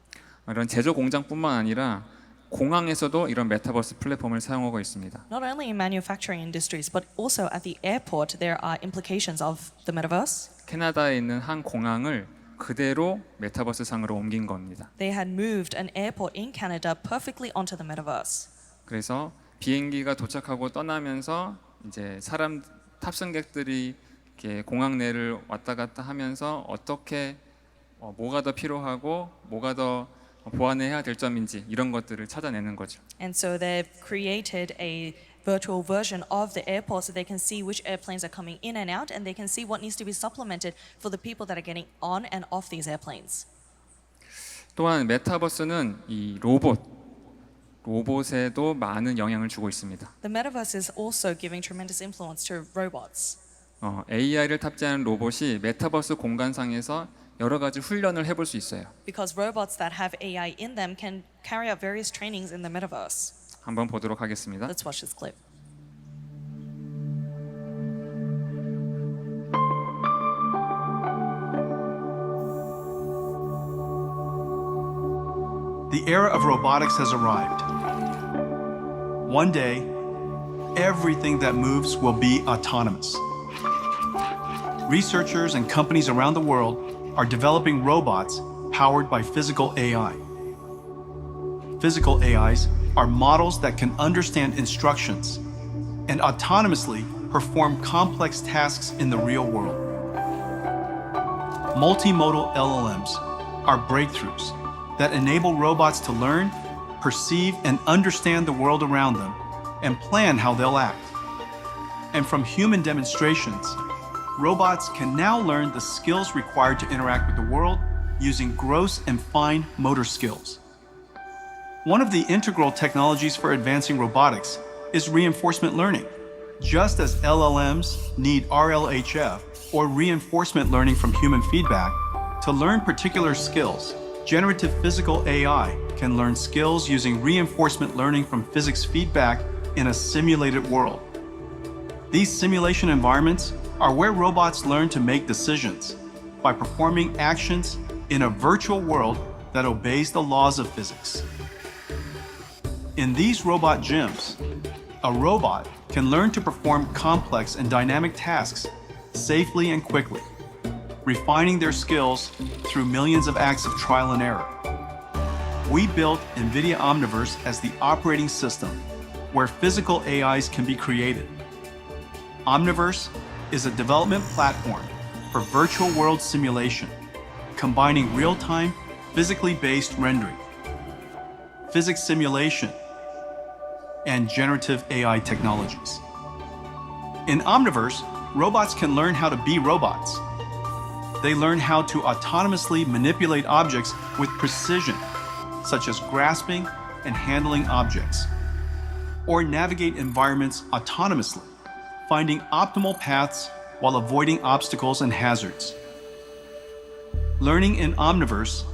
이런 제조 공장뿐만 아니라 공항에서도 이런 메타버스 플랫폼을 사용하고 있습니다. Not only in manufacturing industries, but also at the airport, there are implications of the metaverse. 캐나다에 있는 한 공항을 그대로 메타버스 상으로 옮긴 겁니다. They had moved an airport in Canada perfectly onto the metaverse. 그래서 비행기가 도착하고 떠나면서 이제 사람 탑승객들이 이렇게 공항 내를 왔다 갔다 하면서 어떻게 뭐가 더 필요하고 뭐가 더 보완해야 될 점인지 이런 것들을 찾아내는 거죠. And so they've created a virtual version of the airport so they can see which airplanes are coming in and out, and they can see what needs to be supplemented for the people that are getting on and off these airplanes. 또한 메타버스는 이 로봇에도 많은 영향을 주고 있습니다. The metaverse is also giving tremendous influence to robots. AI를 탑재한 로봇이 메타버스 공간상에서 여러 가지 훈련을 해볼 수 있어요. Because robots that have AI in them can carry out various trainings in the metaverse. 한번 보도록 하겠습니다. Let's watch this clip. The era of robotics has arrived. One day, everything that moves will be autonomous. Researchers and companies around the world are developing robots powered by physical AI. Physical AIs are models that can understand instructions and autonomously perform complex tasks in the real world. Multimodal LLMs are breakthroughs that enable robots to learn, perceive, and understand the world around them and plan how they'll act. And from human demonstrations, robots can now learn the skills required to interact with the world using gross and fine motor skills. One of the integral technologies for advancing robotics is reinforcement learning. Just as LLMs need RLHF, or reinforcement learning from human feedback, to learn particular skills, generative physical AI can learn skills using reinforcement learning from physics feedback in a simulated world. These simulation environments are where robots learn to make decisions by performing actions in a virtual world that obeys the laws of physics. In these robot gyms, a robot can learn to perform complex and dynamic tasks safely and quickly, refining their skills through millions of acts of trial and error. We built NVIDIA Omniverse as the operating system where physical AIs can be created. Omniverse is a development platform for virtual world simulation, combining real-time, physically based rendering, physics simulation, and generative AI technologies. In Omniverse, robots can learn how to be robots. They learn how to autonomously manipulate objects with precision, such as grasping and handling objects, or navigate environments autonomously, finding optimal paths while avoiding obstacles and hazards. Learning in Omniverse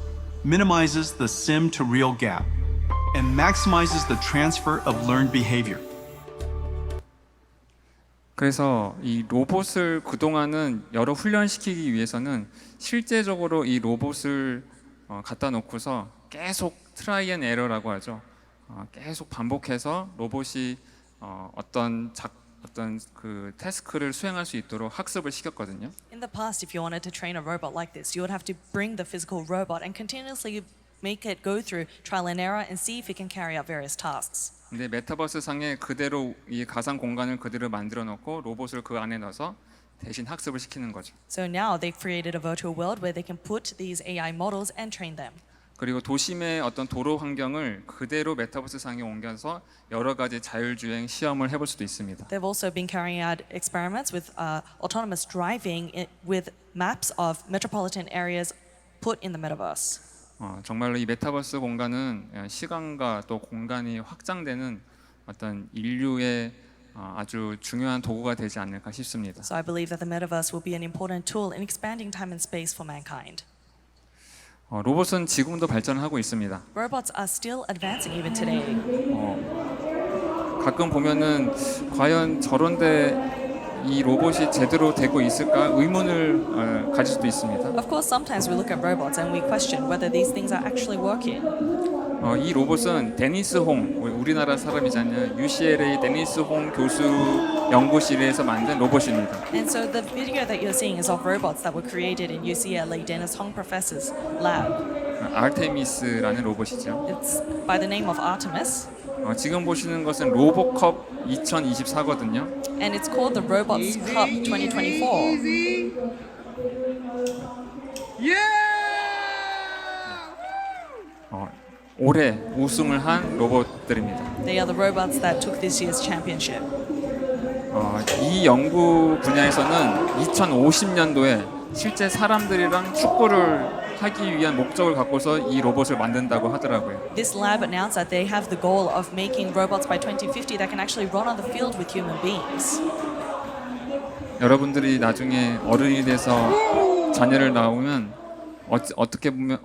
minimizes the sim to real gap and maximizes the transfer of learned behavior. 그래서 이 로봇을 그동안은 여러 훈련시키기 위해서는 실제적으로 이 로봇을 갖다 놓고서 계속 트라이 앤 에러라고 하죠. 계속 반복해서 로봇이 어떤 그 태스크를 수행할 수 있도록 학습을 시켰거든요. In the past, if you wanted to train a robot like this, you would have to bring the physical robot and continuously make it go through trial and error and see if it can carry out various tasks. 근데 메타버스 상에 그대로 이 가상 공간을 그대로 만들어 놓고 로봇을 그 안에 넣어서 대신 학습을 시키는 거죠. So now they've created a virtual world where they can put these AI models and train them. 그리고 도심의 어떤 도로 환경을 그대로 메타버스 상에 옮겨서 여러 가지 자율주행 시험을 해볼 수도 있습니다. They've also been carrying out experiments with autonomous driving with maps of metropolitan areas put in the metaverse. 정말로 이 메타버스 공간은 시간과 또 공간이 확장되는 어떤 인류의 아주 중요한 도구가 되지 않을까 싶습니다. So I believe that the metaverse will be an important tool in expanding time and space for mankind. 로봇은 지금도 발전하고 있습니다. Robots are still advancing even today. 가끔 보면은 과연 저런데 이 로봇이 제대로 되고 있을까 의문을 가질 수도 있습니다. Of course, sometimes we look at robots and we question whether these things are actually working. 이 로봇은 데니스 홍, 우리나라 사람이잖아요. UCLA 데니스 홍 교수 연구실에서 만든 로봇입니다. And so the video that you're seeing is of robots that were created in UCLA Dennis Hong Professor's lab. 아르테미스라는 로봇이죠. It's by the name of Artemis. 지금 보시는 것은 로봇컵 2024거든요. And it's called the Robots Cup 2024. 올해 우승을 한 로봇들입니다. They are the robots that took this year's championship. 이 연구 분야에서는 2050년도에 실제 사람들이랑 축구를 하기 위한 목적을 갖고서 이 로봇을 만든다고 하더라고요. This lab announced that they have the goal of making robots by 2050 that can actually run on the field with human beings. 여러분들이 나중에 어른이 돼서 자녀를 낳으면 어떻게 보면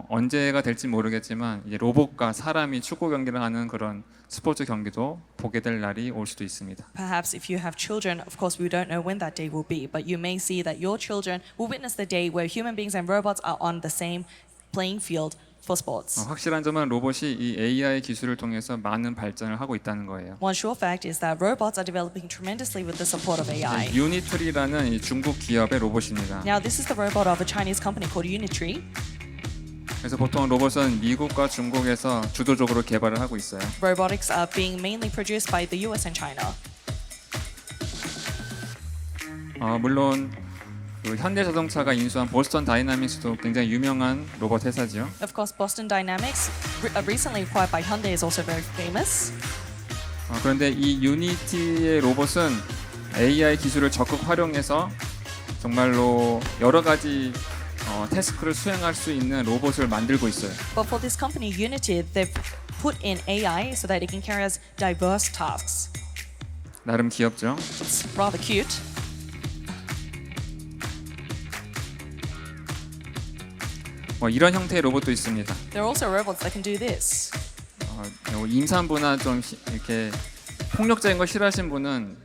언제가 될지 모르겠지만 이제 로봇과 사람이 축구 경기를 하는 그런 스포츠 경기도 보게 될 날이 올 수도 있습니다. Perhaps if you have children, of course we don't know when that day will be, but you may see that your children will witness the day where human beings and robots are on the same playing field for sports. 확실한 점은 로봇이 이 AI 기술을 통해서 많은 발전을 하고 있다는 거예요. One sure fact is that robots are developing tremendously with the support of AI. 유니트리라는 이 중국 기업의 로봇입니다. Now this is the robot of a Chinese company called Unitree. 그래서 보통 로봇은 미국과 중국에서 주도적으로 개발을 하고 있어요. Robotics are being mainly produced by the US and China. 물론 그 현대자동차가 인수한 보스턴 다이나믹스도 굉장히 유명한 로봇 회사죠. Of course, Boston Dynamics, recently acquired by Hyundai, is also very famous. 그런데 이 유니티의 로봇은 AI 기술을 적극 활용해서 정말로 여러 가지 태스크를 수행할 수 있는 로봇을 만들고 있어요. But for this company, Unity, they've put in AI so that it can carry out diverse tasks. 나름 귀엽죠. It's rather cute. 이런 형태의 로봇도 있습니다. There are also robots that can do this. 임산부나 좀 이렇게 폭력적인 거 싫어하시는 분은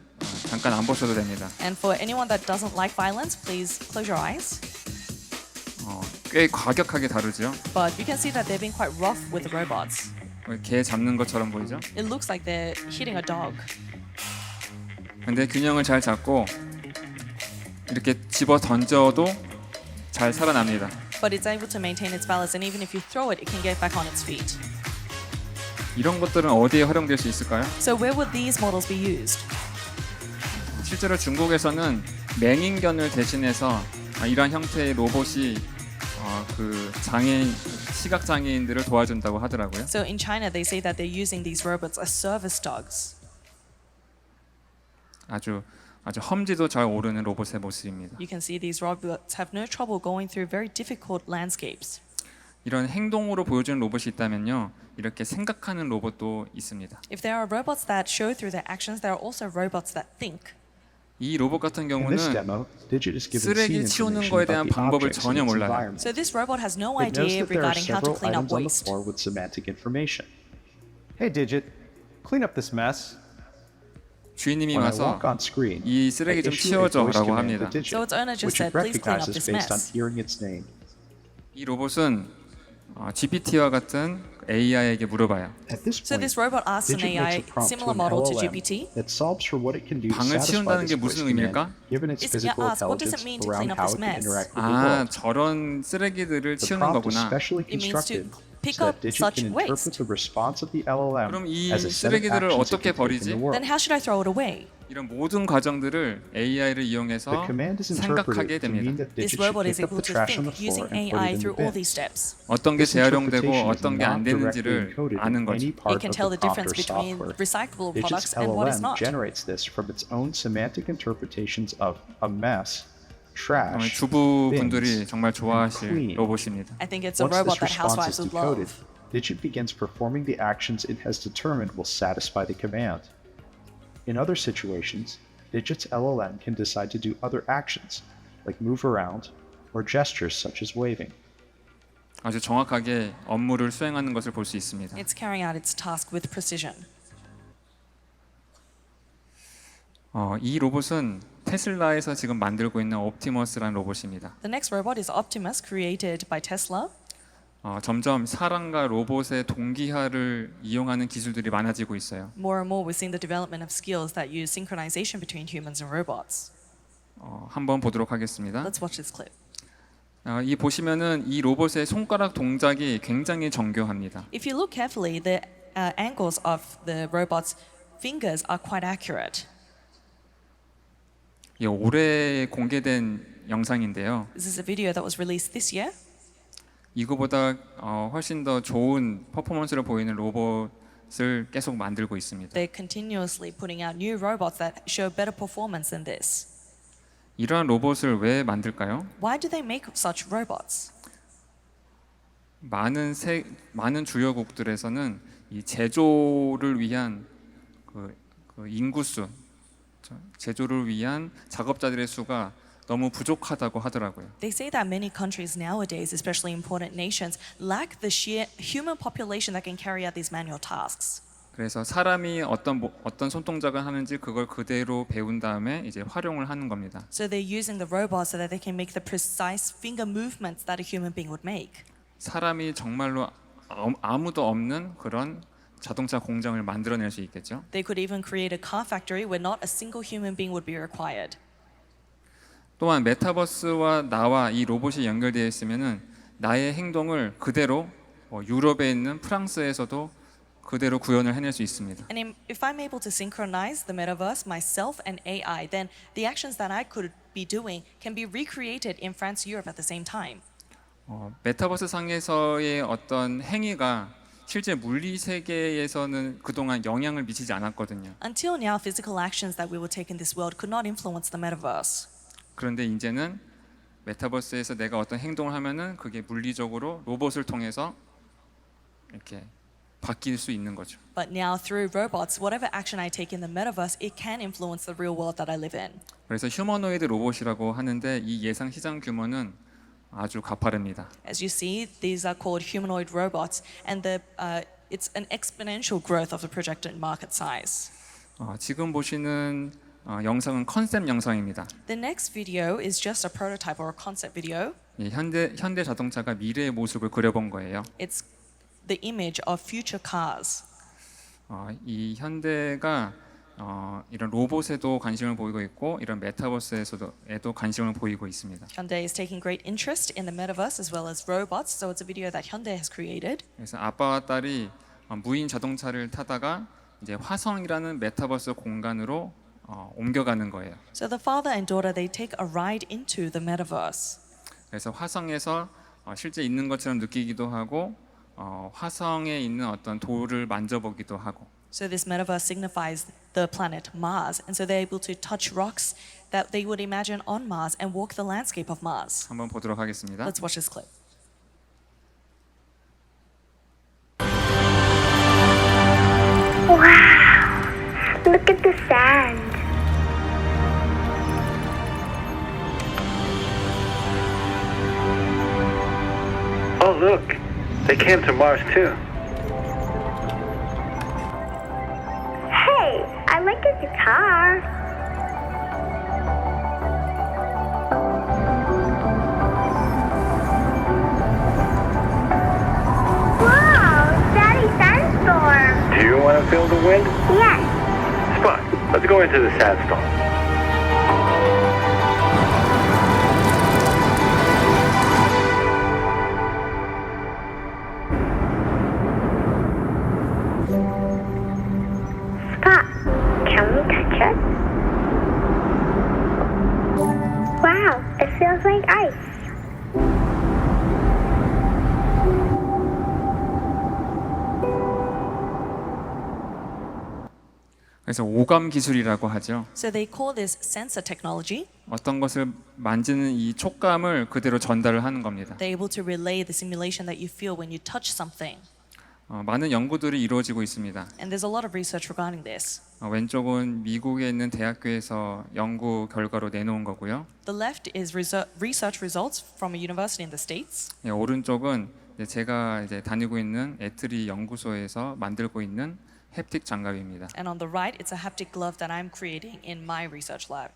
잠깐 안 보셔도 됩니다. And for anyone that doesn't like violence, please close your eyes. 꽤 과격하게 다루죠. But you can see that they're being quite rough with the robots. 개 잡는 것처럼 보이죠. It looks like they're hitting a dog. 근데 균형을 잘 잡고 이렇게 집어 던져도 잘 살아납니다. But it's able to maintain its balance, and even if you throw it, it can get back on its feet. 이런 것들은 어디에 활용될 수 있을까요? So where would these models be used? 실제로 중국에서는 맹인견을 대신해서 이러한 형태의 로봇이 그 장애인, 시각 장애인들을 도와준다고 하더라고요. So in China, they say that they're using these robots as service dogs. 아주 험지도 잘 오르는 로봇의 모습입니다. You can see these robots have no trouble going through very difficult landscapes. 이런 행동으로 보여주는 로봇이 있다면요, 이렇게 생각하는 로봇도 있습니다. If there are robots that show through their actions, there are also robots that think. 이 로봇 같은 In this 경우는 demo, Digit is given 쓰레기 scene 치우는 information 거에 about 대한 the 방법을 objects in 전혀 its 몰라요. environment. So this robot has no It knows idea that there are regarding how to several clean up items on the waste. floor with semantic information. Hey, Digit, clean up this mess. 주인님이 When I 와서 walk on screen, 이 I 쓰레기 좀 issue a voice 치워줘라고 command 합니다. to Digit, So its owner just which said, it "Please clean up recognizes this based on mess." hearing its name. 이 로봇은 GPT와 같은 AI에게 물어봐요. At this So point, this robot asks an Digit makes AI a prompt to similar an model to LLM GPT. that solves for what it can do to 방을 satisfy 치운다는 게 this voice 무슨 command, 의미일까? given its It's physical asked, what does it intelligence mean to around clean up how this it can mess? interact with the world. 저런 쓰레기들을 The 치우는 prompt is 거구나. specially It means to constructed pick so up that Digit such can interpret waste. the response of the LLM 그럼 이 as a set of 쓰레기들을 actions it 어떻게 can take in 버리지? the world. Then how should I throw it away? 이런 모든 과정들을 AI를 The 이용해서 command is 생각하게 interpreted to mean 됩니다. that This Digit should robot pick is up able the to trash on the think floor using and put AI it in the through all bin. these steps. 어떤 게 This 재활용되고 interpretation is 어떤 게 안 not directly 되는지를 encoded 아는 in 거죠. any It part can of tell the the difference prompter between software. recyclable Digit's products and what is LLM not. generates this from its own semantic interpretations of a mess, trash, 주부분들이 bins, 정말 좋아하실 clean. 로봇입니다. I think it's a Once robot this that response housewives is would love. decoded, Digit begins performing the actions it has determined will satisfy the command. In other situations, Digit's LLM can decide to do other actions, like move around, or gestures such as waving. 아주 정확하게 업무를 수행하는 것을 볼 수 있습니다. It's carrying out its task with precision. 이 로봇은 테슬라에서 지금 만들고 있는 옵티머스라는 로봇입니다. The next robot is Optimus, created by Tesla. 점점 사람과 로봇의 동기화를 이용하는 기술들이 많아지고 있어요. More and more, we're seeing the development of skills that use synchronization between humans and robots. 한번 보도록 하겠습니다. Let's watch this clip. 이 보시면은 이 로봇의 손가락 동작이 굉장히 정교합니다. If you look carefully, the angles of the robot's fingers are quite accurate. 올해 공개된 영상인데요. This is a video that was released this year. 이거보다 훨씬 더 좋은 퍼포먼스를 보이는 로봇을 계속 만들고 있습니다. They're continuously putting out new robots that show better performance than this. 이러한 로봇을 왜 만들까요? Why do they make such robots? 많은 주요국들에서는 이 제조를 위한 그 인구수, 제조를 위한 작업자들의 수가 너무 부족하다고 하더라고요. They say that many countries nowadays, especially important nations, lack the sheer human population that can carry out these manual tasks. 그래서 사람이 어떤 손동작을 하는지 그걸 그대로 배운 다음에 이제 활용을 하는 겁니다. So they're using the robots so that they can make the precise finger movements that a human being would make. 사람이 정말로 아무도 없는 그런 자동차 공장을 만들어낼 수 있겠죠. They could even create a car factory where not a single human being would be required. 또한 메타버스와 나와 이 로봇이 연결되어 있으면은 나의 행동을 그대로 유럽에 있는 프랑스에서도 그대로 구현을 해낼 수 있습니다. And if I'm able to synchronize the metaverse, myself, and AI, then the actions that I could be doing can be recreated in France, Europe at the same time. 메타버스 상에서의 어떤 행위가 실제 물리 세계에서는 그동안 영향을 미치지 않았거든요. Until now, physical actions that we will take in this world could not influence the metaverse. 그런데 이제는 메타버스에서 내가 어떤 행동을 하면은 그게 물리적으로 로봇을 통해서 이렇게 바뀔 수 있는 거죠. But now, through robots, whatever action I take in the metaverse, it can influence the real world that I live in. 그래서 휴머노이드 로봇이라고 하는데 이 예상 시장 규모는 아주 가파릅니다. As you see, these are called humanoid robots, and it's an exponential growth of the projected market size. 지금 보시는 영상은 컨셉 영상입니다. The next video is just a prototype or a concept video. 현대 자동차가 미래의 모습을 그려본 거예요. It's the image of future cars. 이 현대가 이런 로봇에도 관심을 보이고 있고 이런 메타버스에도 관심을 보이고 있습니다. Hyundai is taking great interest in the metaverse as well as robots, so it's a video that Hyundai has created. 그래서 아빠와 딸이 무인 자동차를 타다가 이제 화성이라는 메타버스 공간으로 옮겨가는 거예요. So the father and daughter, they take a ride into the metaverse. 그래서 화성에서 실제 있는 것처럼 느끼기도 하고 화성에 있는 어떤 돌을 만져보기도 하고. So this metaverse signifies the planet Mars, and so they're able to touch rocks that they would imagine on Mars and walk the landscape of Mars. 한번 보도록 하겠습니다. Let's watch this clip. Wow! Look at the sand. Oh, look. They came to Mars too. Hey, I like a guitar. Wow, Daddy sandstorm. Do you want to feel the wind? Yes. Spot, let's go into the sandstorm. Spot, can we touch it? Wow, it feels like ice. 그래서 오감 기술이라고 하죠. So they call this sensor technology. 어떤 것을 만지는 이 촉감을 그대로 전달을 하는 겁니다. They're able to relay the simulation that you feel when you touch something. 많은 연구들이 이루어지고 있습니다. And there's a lot of research regarding this. 왼쪽은 미국에 있는 대학교에서 연구 결과로 내놓은 거고요. The left is research results from a university in the States. 오른쪽은 제가 이제 다니고 있는 애트리 연구소에서 만들고 있는 햅틱 장갑입니다. And on the right, it's a haptic glove that I'm creating in my research lab.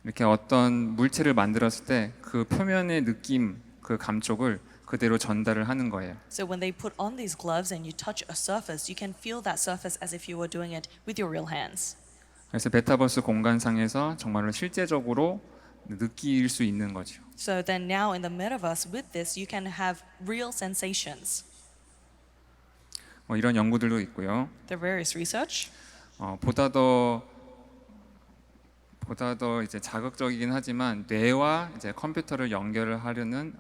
이렇게 어떤 물체를 만들었을 때 그 표면의 느낌, 그 감촉을 그대로 전달을 하는 거예요. So when they put on these gloves and you touch a surface, you can feel that surface as if you were doing it with your real hands. 그래서 메타버스 공간상에서 정말로 실제적으로 느낄 수 있는 거죠. So then now in the metaverse with this, you can have real sensations. 이런 연구들도 있고요. The various research. 보다 더 이제 자극적이긴 하지만 뇌와 이제 컴퓨터를 연결을 하려는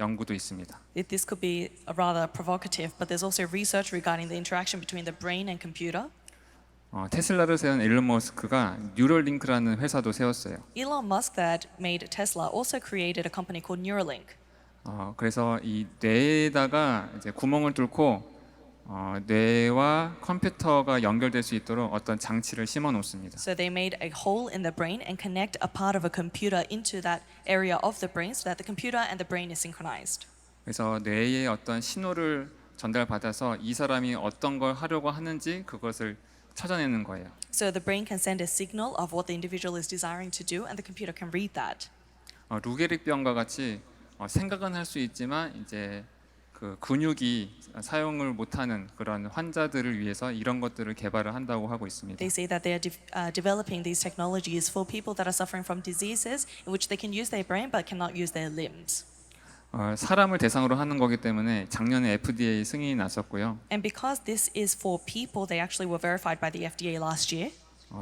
연구도 있습니다. This could be rather provocative, but there's also research regarding the interaction between the brain and computer. 테슬라를 세운 일론 머스크가 뉴럴링크라는 회사도 세웠어요. Elon Musk that made Tesla also created a company called Neuralink. 그래서 이 뇌에다가 이제 구멍을 뚫고 뇌와 컴퓨터가 연결될 수 있도록 어떤 장치를 심어 놓습니다. So they made a hole in the brain and connect a part of a computer into that area of the brain so that the computer and the brain is synchronized. 그래서 뇌에 어떤 신호를 전달받아서 이 사람이 어떤 걸 하려고 하는지 그것을 찾아내는 거예요. So the brain can send a signal of what the individual is desiring to do and the computer can read that. 루게릭병과 같이 생각은 할 수 있지만 이제 그 근육이 사용을 못하는 그런 환자들을 위해서 이런 것들을 개발을 한다고 하고 있습니다. They say that they are developing these technologies for people that are suffering from diseases in which they can use their brain but cannot use their limbs. 사람을 대상으로 하는 거기 때문에 작년에 FDA 승인이 났었고요. And because this is for people, they actually were verified by the FDA last year.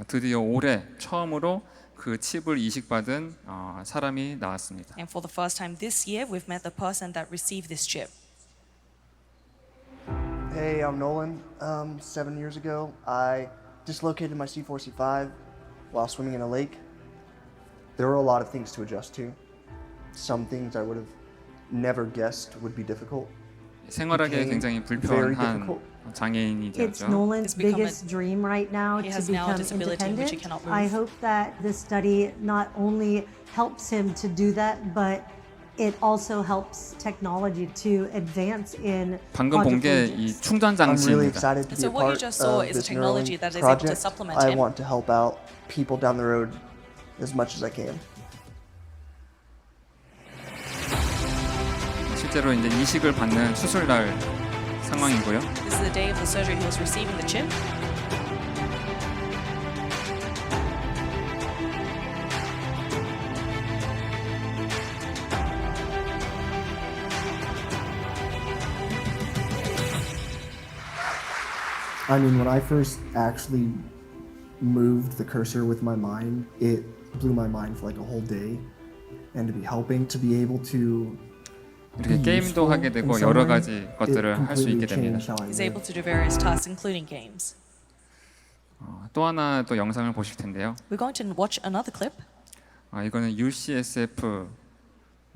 드디어 올해 처음으로 그 칩을 이식받은 사람이 나왔습니다. And for the first time this year, we've met the person that received this chip. Hey, I'm Nolan. 7 years ago, I dislocated my C4, C5 while swimming in a lake. There were a lot of things to adjust to. Some things I would have never guessed would be difficult. 생활하기에 굉장히 불편한 장애인이 It's 되었죠. Nolan's biggest dream right now He to has now a become disability in which he independent. cannot move. I hope that this study not only helps him to do that, but it also helps technology to advance in 방금 본 게 이 quadriplegics. 충전 I'm really 장치입니다. excited to be So a what you part just saw of is a this technology Neuralink that is able to project. supplement I him. want to help out people down the road as much as I can. 실제로 이제 이식을 받는 수술 날 상황이고요. This is the day of the surgery he was receiving the chip. I mean, when I first actually moved the cursor with my mind, it blew my mind for like a whole day. And to be helping to be able to 이렇게 게임도 하게 되고 여러 가지 것들을 할 수 있게 됩니다. He's able to do various tasks, including games. 또 하나 또 영상을 보실 텐데요. We're going to watch another clip. 이거는 UCSF,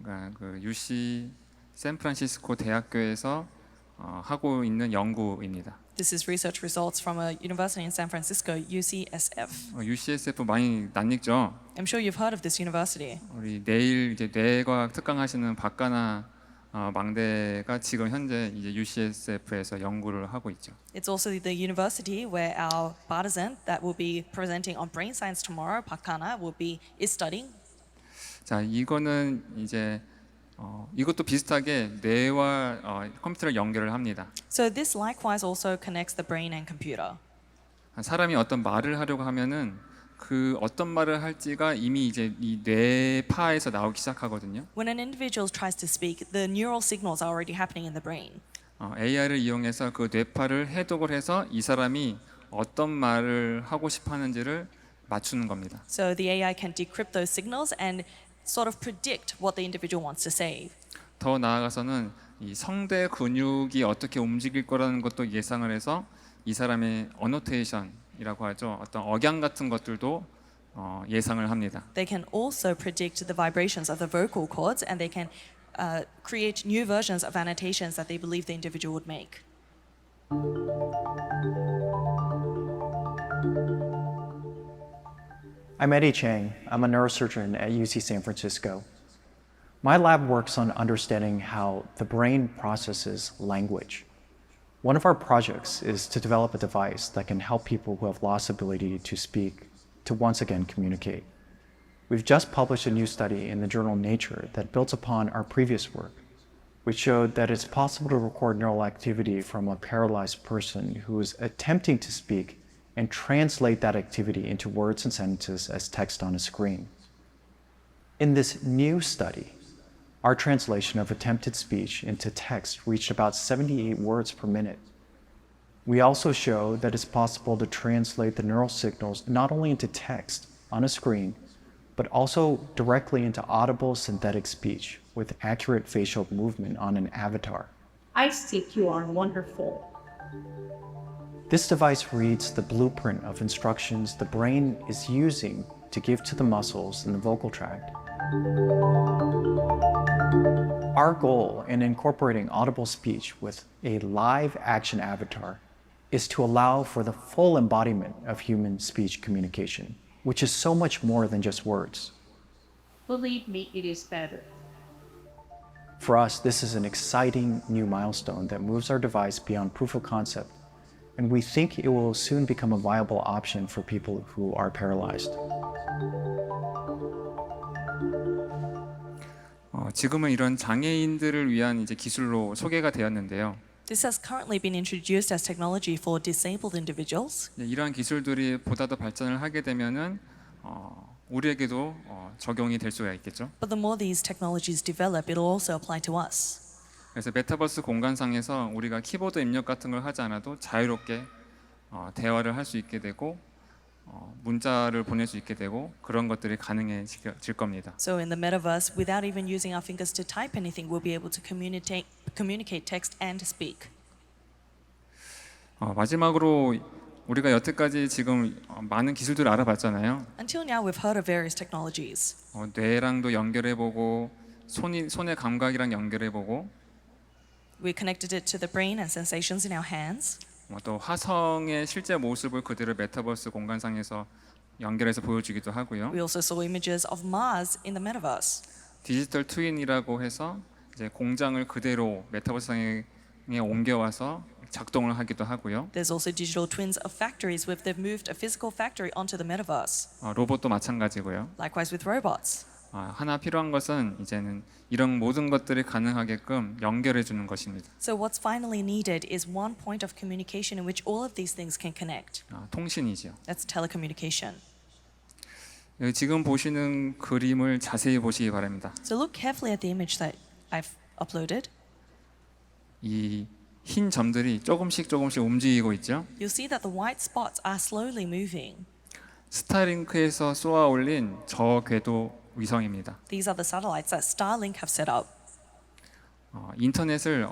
그러니까 그 UC 샌프란시스코 대학교에서 하고 있는 연구입니다. This is research results from a university in San Francisco, UCSF. UCSF 많이 낯익죠? I'm sure you've heard of this university. 우리 내일 이제 뇌과학 특강 하시는 박가나 망대가 지금 현재 이제 UCSF에서 연구를 하고 있죠. It's also the university where our partisan that will be presenting on brain science tomorrow, Park Kana, is studying. 자, 이거는 이제 이것도 비슷하게 뇌와 컴퓨터를 연결을 합니다. So this likewise also connects the brain and computer. 사람이 어떤 말을 하려고 하면은 그 어떤 말을 할지가 이미 이제 이 뇌파에서 나오기 시작하거든요. When an individual tries to speak, the neural signals are already happening in the brain. AI를 이용해서 그 뇌파를 해독을 해서 이 사람이 어떤 말을 하고 싶어 하는지를 맞추는 겁니다. So the AI can decrypt those signals and sort of predict what the individual wants to say. 더 나아가서는 이 성대 근육이 어떻게 움직일 거라는 것도 예상을 해서 이 사람의 어노테이션이라고 하죠. 어떤 억양 같은 것들도 예상을 합니다. They can also predict the vibrations of the vocal cords, and they can create new versions of annotations that they believe the individual would make. I'm Eddie Chang. I'm a neurosurgeon at UC San Francisco. My lab works on understanding how the brain processes language. One of our projects is to develop a device that can help people who have lost ability to speak to once again communicate. We've just published a new study in the journal Nature that builds upon our previous work, which showed that it's possible to record neural activity from a paralyzed person who is attempting to speak and translate that activity into words and sentences as text on a screen. In this new study, our translation of attempted speech into text reached about 78 words per minute. We also show that it's possible to translate the neural signals not only into text on a screen, but also directly into audible synthetic speech with accurate facial movement on an avatar. I think you are wonderful. This device reads the blueprint of instructions the brain is using to give to the muscles in the vocal tract. Our goal in incorporating audible speech with a live action avatar is to allow for the full embodiment of human speech communication, which is so much more than just words. Believe me, it is better. For us, this is an exciting new milestone that moves our device beyond proof of concept, and we think it will soon become a viable option for people who are paralyzed. 지금은 이런 장애인들을 위한 이제 기술로 소개가 되었는데요. This has currently been introduced as technology for disabled individuals. 이러한 기술들이 보다 더 발전을 하게 되면은 우리에게도 적용이 될 수가 있겠죠. But the more these technologies develop, it'll also apply to us. 그래서 메타버스 공간상에서 우리가 키보드 입력 같은 걸 하지 않아도 자유롭게 대화를 할 수 있게 되고 문자를 보낼 수 있게 되고 그런 것들이 가능해질 겁니다. So in the metaverse, without even using our fingers to type anything, we'll be able to communicate text and speak. 마지막으로 우리가 여태까지 지금 많은 기술들을 알아봤잖아요. Until now, we've heard of various technologies. 뇌랑도 연결해보고 손의 감각이랑 연결해보고 We connected it to the brain and sensations in our hands. 또 화성의 실제 모습을 그대로 메타버스 공간상에서 연결해서 보여주기도 하고요. We also saw images of Mars in the metaverse. 디지털 트윈이라고 해서 이제 공장을 그대로 메타버스상에 옮겨와서 작동을 하기도 하고요. There's also digital twins of factories where they've moved a physical factory onto the metaverse. 로봇도 마찬가지고요. Likewise with robots. 하나 필요한 것은 이제는 이런 모든 것들이 가능하게끔 연결해 주는 것입니다. So what's finally needed is one point of communication in which all of these things can connect. 통신이죠. That's telecommunication. 지금 보시는 그림을 자세히 보시기 바랍니다. So look carefully at the image that I've uploaded. 이 흰 점들이 조금씩 움직이고 있죠. You'll see that the white spots are slowly moving. 스타링크에서 쏘아 올린 저궤도 위성입니다. These are the satellites that Starlink have set up. 인터넷을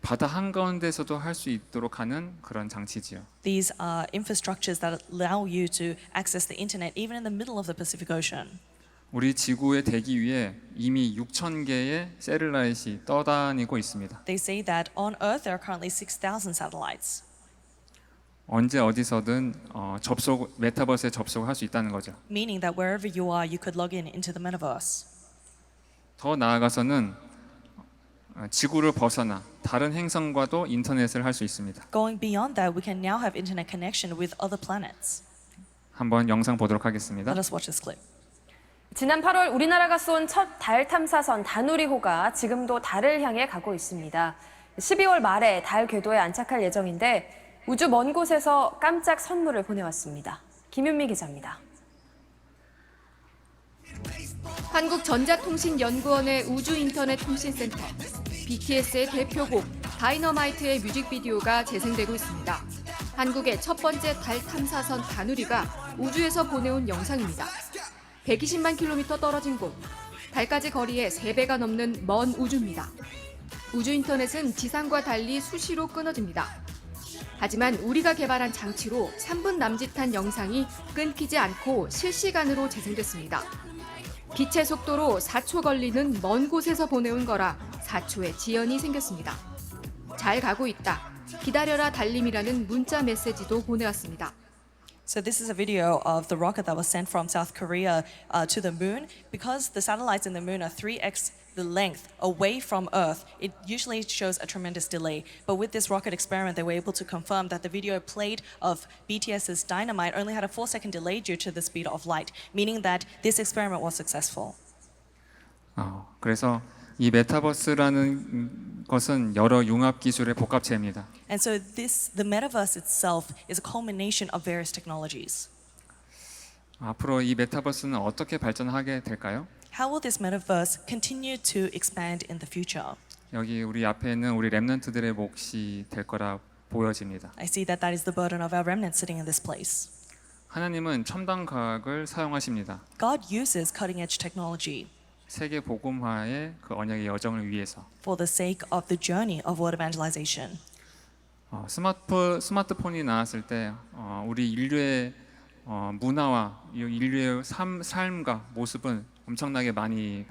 바다 한가운데서도 할 수 있도록 하는 그런 장치지요. These are infrastructures that allow you to access the internet even in the middle of the Pacific Ocean. 우리 지구의 대기 위에 이미 6,000개의 셀룰라잇이 떠다니고 있습니다. They say that on Earth there are currently 6,000 satellites. 언제 어디서든 메타버스에 접속할 수 있다는 거죠. Meaning that wherever you are, you could log in into the metaverse. 더 나아가서는 지구를 벗어나 다른 행성과도 인터넷을 할 수 있습니다. Going beyond that, we can now have internet connection with other planets. 한번 영상 보도록 하겠습니다. Let us watch this clip. 지난 8월 우리나라가 쏜 첫 달 탐사선 다누리호가 지금도 달을 향해 가고 있습니다. 12월 말에 달 궤도에 안착할 예정인데 우주 먼 곳에서 깜짝 선물을 보내왔습니다. 김윤미 기자입니다. 한국전자통신연구원의 우주인터넷통신센터, BTS의 대표곡 다이너마이트의 뮤직비디오가 재생되고 있습니다. 한국의 첫 번째 달 탐사선 다누리가 우주에서 보내온 영상입니다. 120만 킬로미터 떨어진 곳, 달까지 거리의 3배가 넘는 먼 우주입니다. 우주 인터넷은 지상과 달리 수시로 끊어집니다. 하지만 우리가 개발한 장치로 3분 남짓한 영상이 끊기지 않고 실시간으로 재생됐습니다. 빛의 속도로 4초 걸리는 먼 곳에서 보내온 거라 4초의 지연이 생겼습니다. 잘 가고 있다. 기다려라 달림이라는 문자 메시지도 보내왔습니다. So this is a video of the rocket that was sent from South Korea to the moon. Because the satellites in the moon are 3x the length away from Earth, it usually shows a tremendous delay. But with this rocket experiment, they were able to confirm that the video played of BTS's Dynamite only had a 4-second delay due to the speed of light, meaning that this experiment was successful. 그래서 이 메타버스라는 것은 여러 융합 기술의 복합체입니다. And so the metaverse itself is a culmination of various technologies. 앞으로 이 메타버스는 어떻게 발전하게 될까요? How will this metaverse continue to expand in the future? 여기 우리 앞에 있는 우리 렘넌트들의 몫이 될 거라 보여집니다. I see that that is the burden of our remnants sitting in this place. 하나님은 첨단 과학을 사용하십니다. God uses cutting-edge technology 세계 복음화의 그 언약의 여정을 위해서. for the sake of the journey of world evangelization. 스마트폰이 나왔을 때 우리 인류의 문화와 인류의 삶과 모습은 엄청나게 많이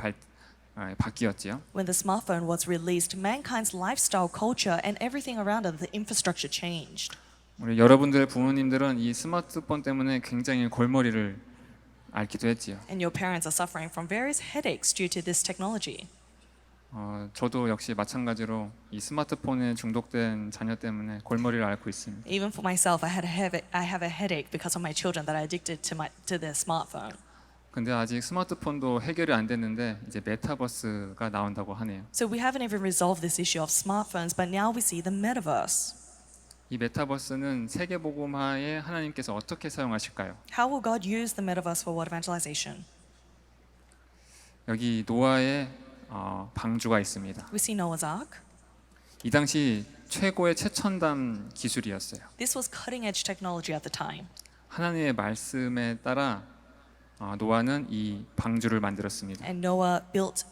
바뀌었지요. When the smartphone was released, mankind's lifestyle, culture, and everything around it, the infrastructure changed. 우리 여러분들의 부모님들은 이 스마트폰 때문에 굉장히 골머리를 앓기도 했지요. And your parents are suffering from various headaches due to this technology. 저도 역시 마찬가지로 이 스마트폰에 중독된 자녀 때문에 골머리를 앓고 있습니다. Even for myself, I have a headache because of my children that are addicted to their smartphone. 근데 아직 스마트폰도 해결이 안 됐는데 이제 메타버스가 나온다고 하네요. So we haven't even resolved this issue of smartphones, but now we see the metaverse. 이 메타버스는 세계 복음화에 하나님께서 어떻게 사용하실까요? How will God use the metaverse for world evangelization? 여기 노아의 방주가 있습니다. We see Noah's Ark. 이 당시 최고의 최첨단 기술이었어요. This was cutting-edge technology at the time. 하나님의 말씀에 따라 노아는 이 방주를 만들었습니다. And Noah built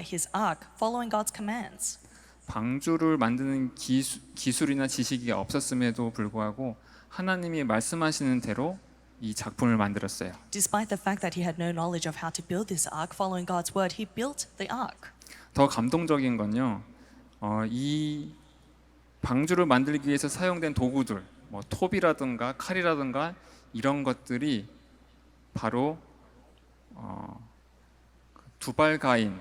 his ark following God's commands. 방주를 만드는 기술이나 지식이 없었음에도 불구하고 하나님이 말씀하시는 대로 이 작품을 만들었어요. Despite the fact that he had no knowledge of how to build this ark, following God's word, he built the ark. 더 감동적인 건요, 이 방주를 만들기 위해서 사용된 도구들, 뭐 톱이라든가 칼이라든가 이런 것들이 바로 두발가인,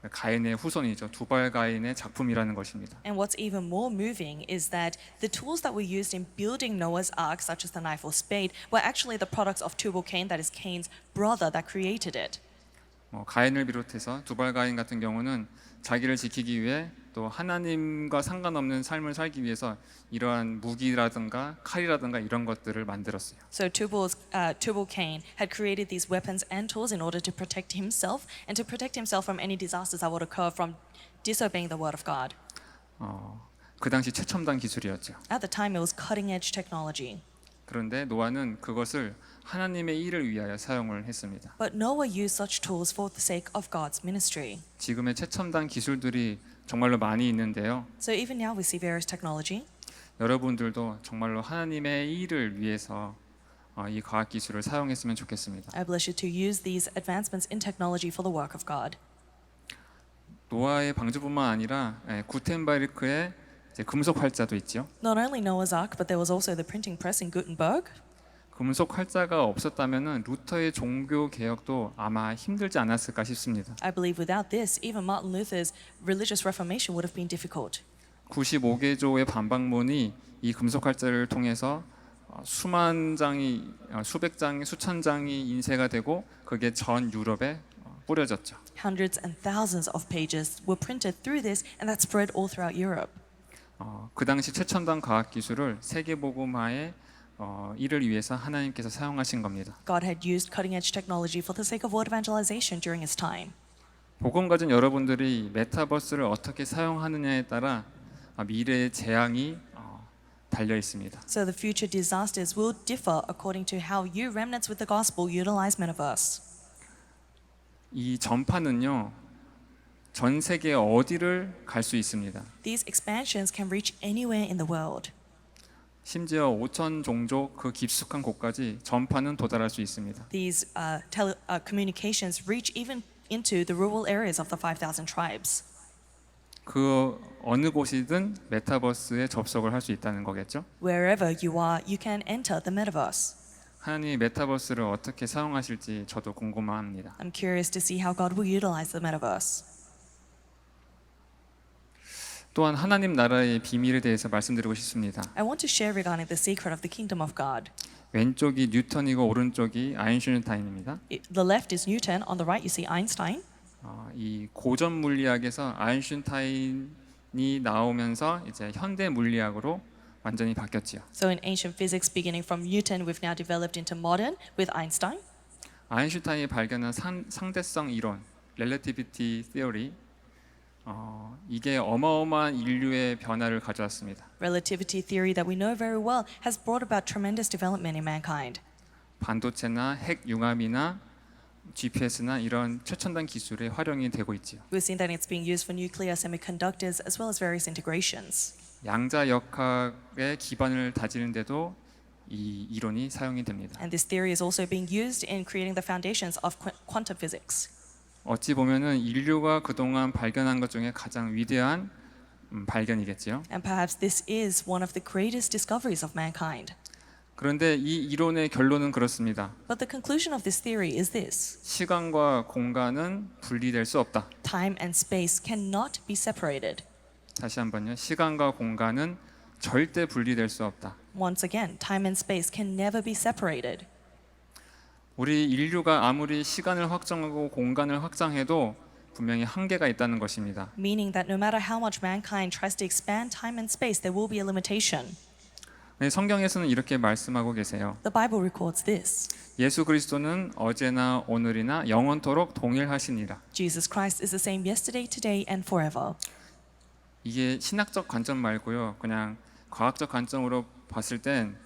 가인의 후손이죠. 두발가인의 작품이라는 것입니다. And what's even more moving is that the tools that were used in building Noah's ark, such as the knife or spade, were actually the products of Tubal-Cain, that is Cain's brother, that created it. 가인을 비롯해서 두발가인 같은 경우는 자기를 지키기 위해 또 하나님과 상관없는 삶을 살기 위해서 이러한 무기라든가 칼이라든가 이런 것들을 만들었어요. So Tubal-Cain had created these weapons and tools in order to protect himself and to protect himself from any disasters that would occur from disobeying the word of God. 그 당시 최첨단 기술이었죠. At the time, it was cutting edge technology. 그런데 노아는 그것을 하나님의 일을 위하여 사용을 했습니다. But Noah used such tools for the sake of God's ministry. 지금의 최첨단 기술들이 정말로 많이 있는데요. So even now we see various technology. 여러분들도 정말로 하나님의 일을 위해서 이 과학 기술을 사용했으면 좋겠습니다. I bless you to use these advancements in technology for the work of God. 노아의 방주뿐만 아니라 구텐베르크의 금속 활자도 있죠. Not only Noah's Ark, but there was also the printing press in Gutenberg. 금속 활자가 없었다면은 루터의 종교 개혁도 아마 힘들지 않았을까 싶습니다. I believe without this, even Martin Luther's religious reformation would have been difficult. 95개조의 반박문이 이 금속 활자를 통해서 수만 장이 수백 장이 수천 장이 인쇄가 되고 그게 전 유럽에 뿌려졌죠. Hundreds and thousands of pages were printed through this, and that spread all throughout Europe. 그 당시 최첨단 과학 기술을 세계 복음화의 일을 위해서 하나님께서 사용하신 겁니다. God had used cutting-edge technology for the sake of world evangelization during His time. 복음 가진 여러분들이 메타버스를 어떻게 사용하느냐에 따라 미래의 재앙이 달려 있습니다. So the future disasters will differ according to how you remnants with the gospel utilize metaverse. 이 전파는요, 전 세계 어디를 갈 수 있습니다. These expansions can reach anywhere in the world. 심지어 5천 종족 그 깊숙한 곳까지 전파는 도달할 수 있습니다. These communications reach even into the rural areas of the 5,000 tribes. 그 어느 곳이든 메타버스에 접속을 할 수 있다는 거겠죠? Wherever you are, you can enter the metaverse. 하나님이 메타버스를 어떻게 사용하실지 저도 궁금합니다. I'm curious to see how God will utilize the metaverse. 또한 하나님 나라의 비밀에 대해서 말씀드리고 싶습니다. I want to share regarding the secret of the kingdom of God. 왼쪽이 뉴턴이고 오른쪽이 아인슈타인입니다. The left is Newton, on the right you see Einstein. 이 고전 물리학에서 아인슈타인이 나오면서 이제 현대 물리학으로 완전히 바뀌었지요. So in ancient physics, beginning from Newton, we've now developed into modern with Einstein. 아인슈타인이 발견한 상대성 이론, relativity theory, 이게 어마어마한 인류의 변화를 가져왔습니다. Relativity theory that we know very well has brought about tremendous development in mankind. 반도체나 핵 융합이나 GPS나 이런 최첨단 기술에 활용이 되고 있지요. We've seen that it's being used for nuclear semiconductors as well as various integrations. 양자역학의 기반을 다지는데도 이 이론이 사용이 됩니다. And this theory is also being used in creating the foundations of quantum physics. 어찌 보면은 인류가 그동안 발견한 것 중에 가장 위대한 발견이겠지요. And perhaps this is one of the greatest discoveries of mankind. 그런데 이 이론의 결론은 그렇습니다. But the conclusion of this theory is this. 시간과 공간은 분리될 수 없다. Time and space cannot be separated. 다시 한번요. 시간과 공간은 절대 분리될 수 없다. Once again, time and space can never be separated. 우리 인류가 아무리 시간을 확장하고 공간을 확장해도 분명히 한계가 있다는 것입니다. Meaning that no matter how much mankind tries to expand time and space, there will be a limitation. 네, 성경에서는 이렇게 말씀하고 계세요. The Bible records this. 예수 그리스도는 어제나 오늘이나 영원토록 동일하시니라. Jesus Christ is the same yesterday, today, and forever. 이게 신학적 관점 말고요. 그냥 과학적 관점으로 봤을 땐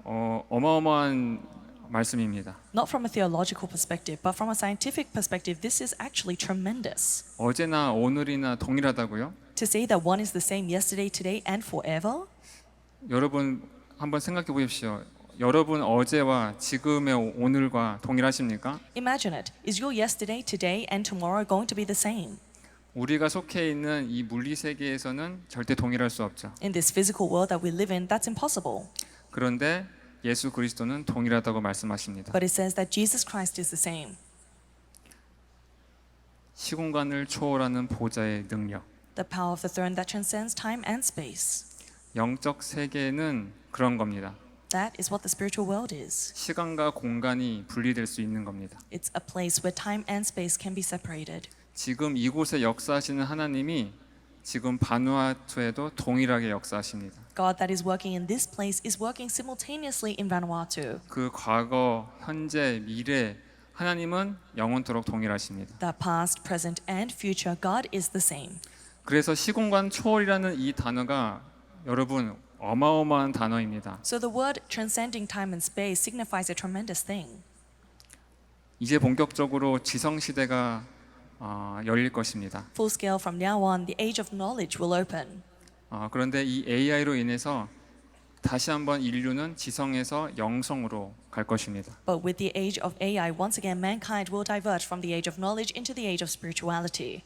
어마어마한 말씀입니다. Not from a theological perspective, but from a scientific perspective, this is actually tremendous. 어제나 오늘이나 동일하다고요? To say that one is the same yesterday, today, and forever? 여러분 한번 생각해 보십시오. 여러분 어제와 지금의 오늘과 동일하십니까? Imagine it. Is your yesterday, today, and tomorrow going to be the same? 우리가 속해 있는 이 물리 세계에서는 절대 동일할 수 없죠. In this physical world that we live in, that's impossible. 그런데 예수 그리스도는 동일하다고 말씀하십니다. But it says that Jesus Christ is the same. 시공간을 초월하는 보좌의 능력. The power of the throne that transcends time and space. 영적 세계는 그런 겁니다. That is what the spiritual world is. 시간과 공간이 분리될 수 있는 겁니다. It's a place where time and space can be separated. 지금 이곳에 역사하시는 하나님이 지금 바누아투에도 동일하게 역사하십니다. God that is working in this place is working simultaneously in Vanuatu. 그 과거, 현재, 미래 하나님은 영원토록 동일하십니다. The past, present, and future, God is the same. 그래서 시공간 초월이라는 이 단어가 여러분 어마어마한 단어입니다. So the word transcending time and space signifies a tremendous thing. 이제 본격적으로 지성 시대가 열릴 것입니다. Full scale from now on, the age of knowledge will open. 그런데 이 AI로 인해서 다시 한번 인류는 지성에서 영성으로 갈 것입니다. But with the age of AI, once again, mankind will diverge from the age of knowledge into the age of spirituality.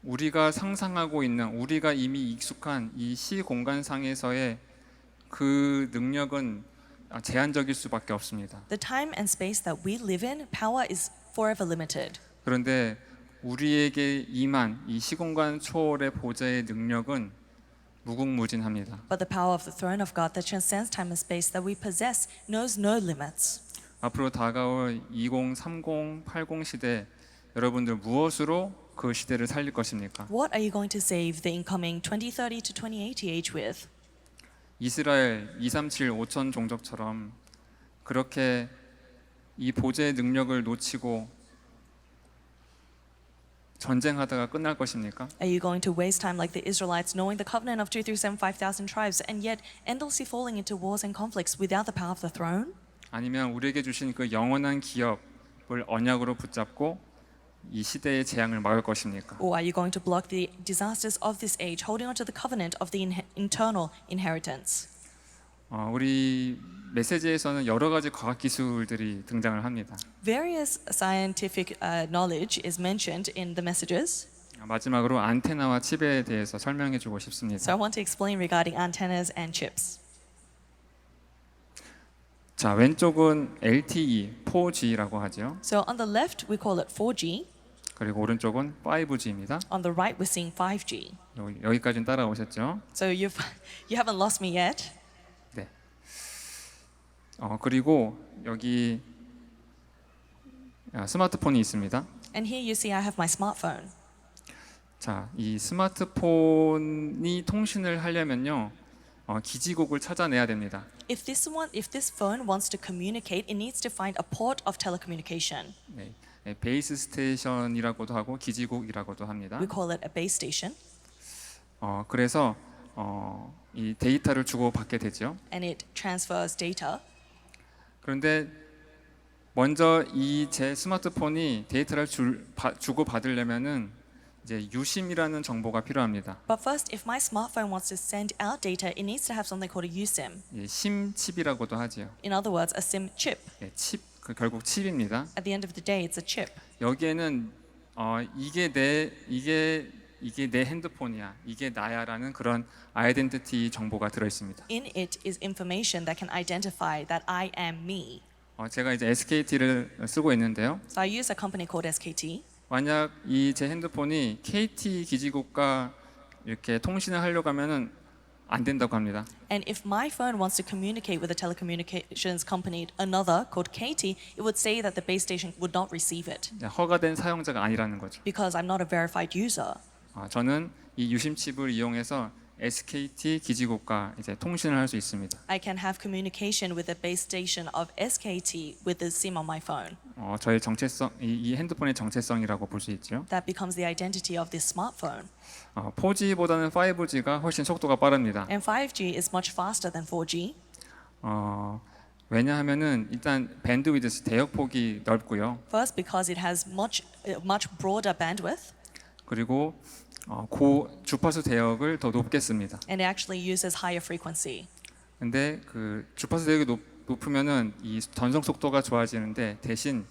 우리가 상상하고 있는 우리가 이미 익숙한 이 시공간상에서의 그 능력은 제한적일 수밖에 없습니다. The time and space that we live in, power is forever limited. 그런데 우리에게 임한 이 시공간 초월의 보좌의 능력은 무궁무진합니다. But the power of the throne of God that transcends time and space that we possess knows no limits. 앞으로 다가올 2030, 80 시대 여러분들 무엇으로 그 시대를 살릴 것입니까? What are you going to save the incoming 2030 to 2080 age with? 이스라엘 237, 5천 종족처럼 그렇게 이 보좌의 능력을 놓치고 전쟁하다가 끝날 것입니까? Are you going to waste time like the Israelites knowing the covenant of 2 through 7, 5,000 tribes and yet endlessly falling into wars and conflicts without the power of the throne? 아니면 우리에게 주신 그 영원한 기업을 언약으로 붙잡고 이 시대의 재앙을 막을 것입니까? Or are you going to block the disasters of this age, holding on to the covenant of the internal inheritance? 우리 메시지에서는 여러 가지 과학 기술들이 등장을 합니다. Various scientific knowledge is mentioned in the messages. 마지막으로 안테나와 칩에 대해서 설명해 주고 싶습니다. So I want to explain regarding antennas and chips. 자, 왼쪽은 LTE, 4G라고 하죠. So on the left we call it 4G. 그리고 오른쪽은 5G입니다. On the right we're seeing 5G. 여기까지는 따라오셨죠? So you haven't lost me yet. 네. 그리고 여기 스마트폰이 있습니다. And here you see I have my smartphone. 자, 이 스마트폰이 통신을 하려면요, 기지국을 찾아내야 됩니다. If this phone wants to communicate, it needs to find a port of telecommunication. 네, 베이스 스테이션이라고도 하고 기지국이라고도 합니다. We call it a base station. 그래서 이 데이터를 주고 받게 되죠. And it transfers data. 그런데 먼저 이 제 스마트폰이 데이터를 주고 받으려면은 이제 유심이라는 정보가 필요합니다. But first, if my smartphone wants to send out data, it needs to have something called a USIM. 심칩이라고도 하지요. In other words, a SIM chip. 칩, 결국 칩입니다. At the end of the day, it's a chip. 여기에는 이게 내 핸드폰이야, 이게 나야라는 그런 아이덴티티 정보가 들어 있습니다. In it is information that can identify that I am me. 제가 이제 SKT를 쓰고 있는데요. So I use a company called SKT. 만약 이 제 핸드폰이 KT 기지국과 이렇게 통신을 하려고 하면은 안 된다고 합니다. And if my phone wants to communicate with a telecommunications company, another called KT, it would say that the base station would not receive it. 허가된 사용자가 아니라는 거죠. Because I'm not a verified user. 저는 이 유심 칩을 이용해서 SKT 기지국과 이제 통신을 할 수 있습니다. I can have communication with the base station of SKT with the SIM on my phone. 저의 정체성, 이 핸드폰의 정체성이라고 볼 수 있죠. That becomes the identity of this smartphone. 4G보다는 5G가 훨씬 속도가 빠릅니다. And 5G is much faster than 4G. 왜냐하면은 일단 밴드위드 대역폭이 넓고요. First, because it has much broader bandwidth. 그리고 주파수 대역을 더 높게 씁니다. And it actually uses higher frequency. 근데 그 주파수 대역이 높으면은 이 전송 속도가 좋아지는데 대신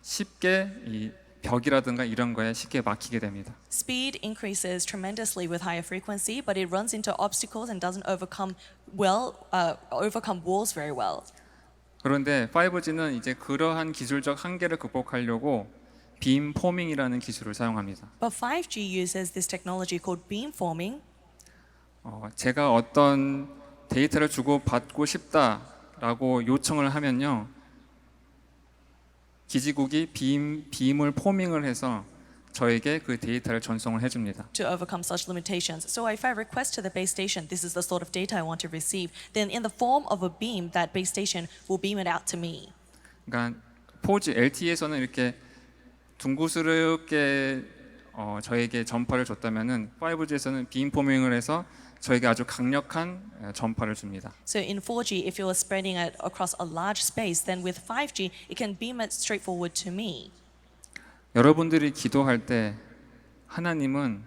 쉽게 이 벽이라든가 이런 거에 쉽게 막히게 됩니다. Speed increases tremendously with higher frequency, but it runs into obstacles and doesn't overcome walls very well. 그런데 5G는 이제 그러한 기술적 한계를 극복하려고 빔 포밍이라는 기술을 사용합니다. But 5G uses this technology called beamforming. 제가 어떤 데이터를 주고 받고 싶다라고 요청을 하면요, 기지국이 빔을 포밍을 해서 저에게 그 데이터를 전송을 해줍니다. To overcome such limitations. So if I request to the base station, this is the sort of data I want to receive, then in the form of a beam, that base station will beam it out to me. 그러니까 4G LTE에서는 이렇게 둥그스럽게 저에게 전파를 줬다면은 5G에서는 빔 포밍을 해서 저에게 아주 강력한 전파를 줍니다. So in 4G, if you are spreading it across a large space, then with 5G, it can beam it straightforward to me. 여러분들이 기도할 때 하나님은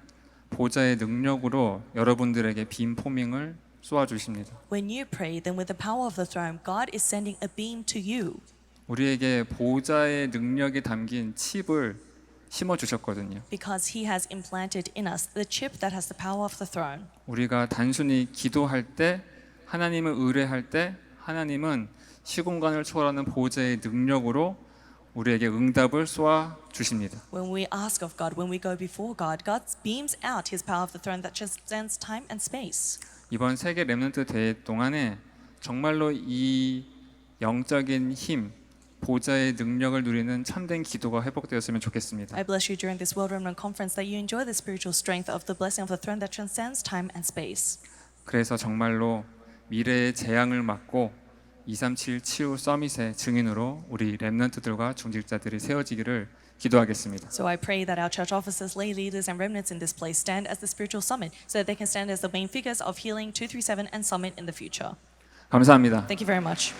보좌의 능력으로 여러분들에게 빔 포밍을 쏘아 주십니다. When you pray, then with the power of the throne, God is sending a beam to you. 우리에게 보좌의 능력이 담긴 칩을 심어 주셨거든요. Because He has implanted in us the chip that has the power of the throne. 우리가 단순히 기도할 때 하나님을 의뢰할 때 하나님은 시공간을 초월하는 보좌의 능력으로 우리에게 응답을 쏘아 주십니다. When we ask of God, when we go before God, God beams out His power of the throne that transcends time and space. 이번 세계 렘넌트 대회 동안에 정말로 이 영적인 힘, 보좌의 능력을 누리는 참된 기도가 회복되었으면 좋겠습니다. I bless you during this World Remnant Conference that you enjoy the spiritual strength of the blessing of the throne that transcends time and space. 그래서 정말로 미래의 재앙을 막고 237 치유 서밋의 증인으로 우리 렘넌트들과 중직자들이 세워지기를 기도하겠습니다. So I pray that our church officers, lay leaders, and remnants in this place stand as the spiritual summit, so that they can stand as the main figures of Healing 237 and Summit in the future. 감사합니다. Thank you very much.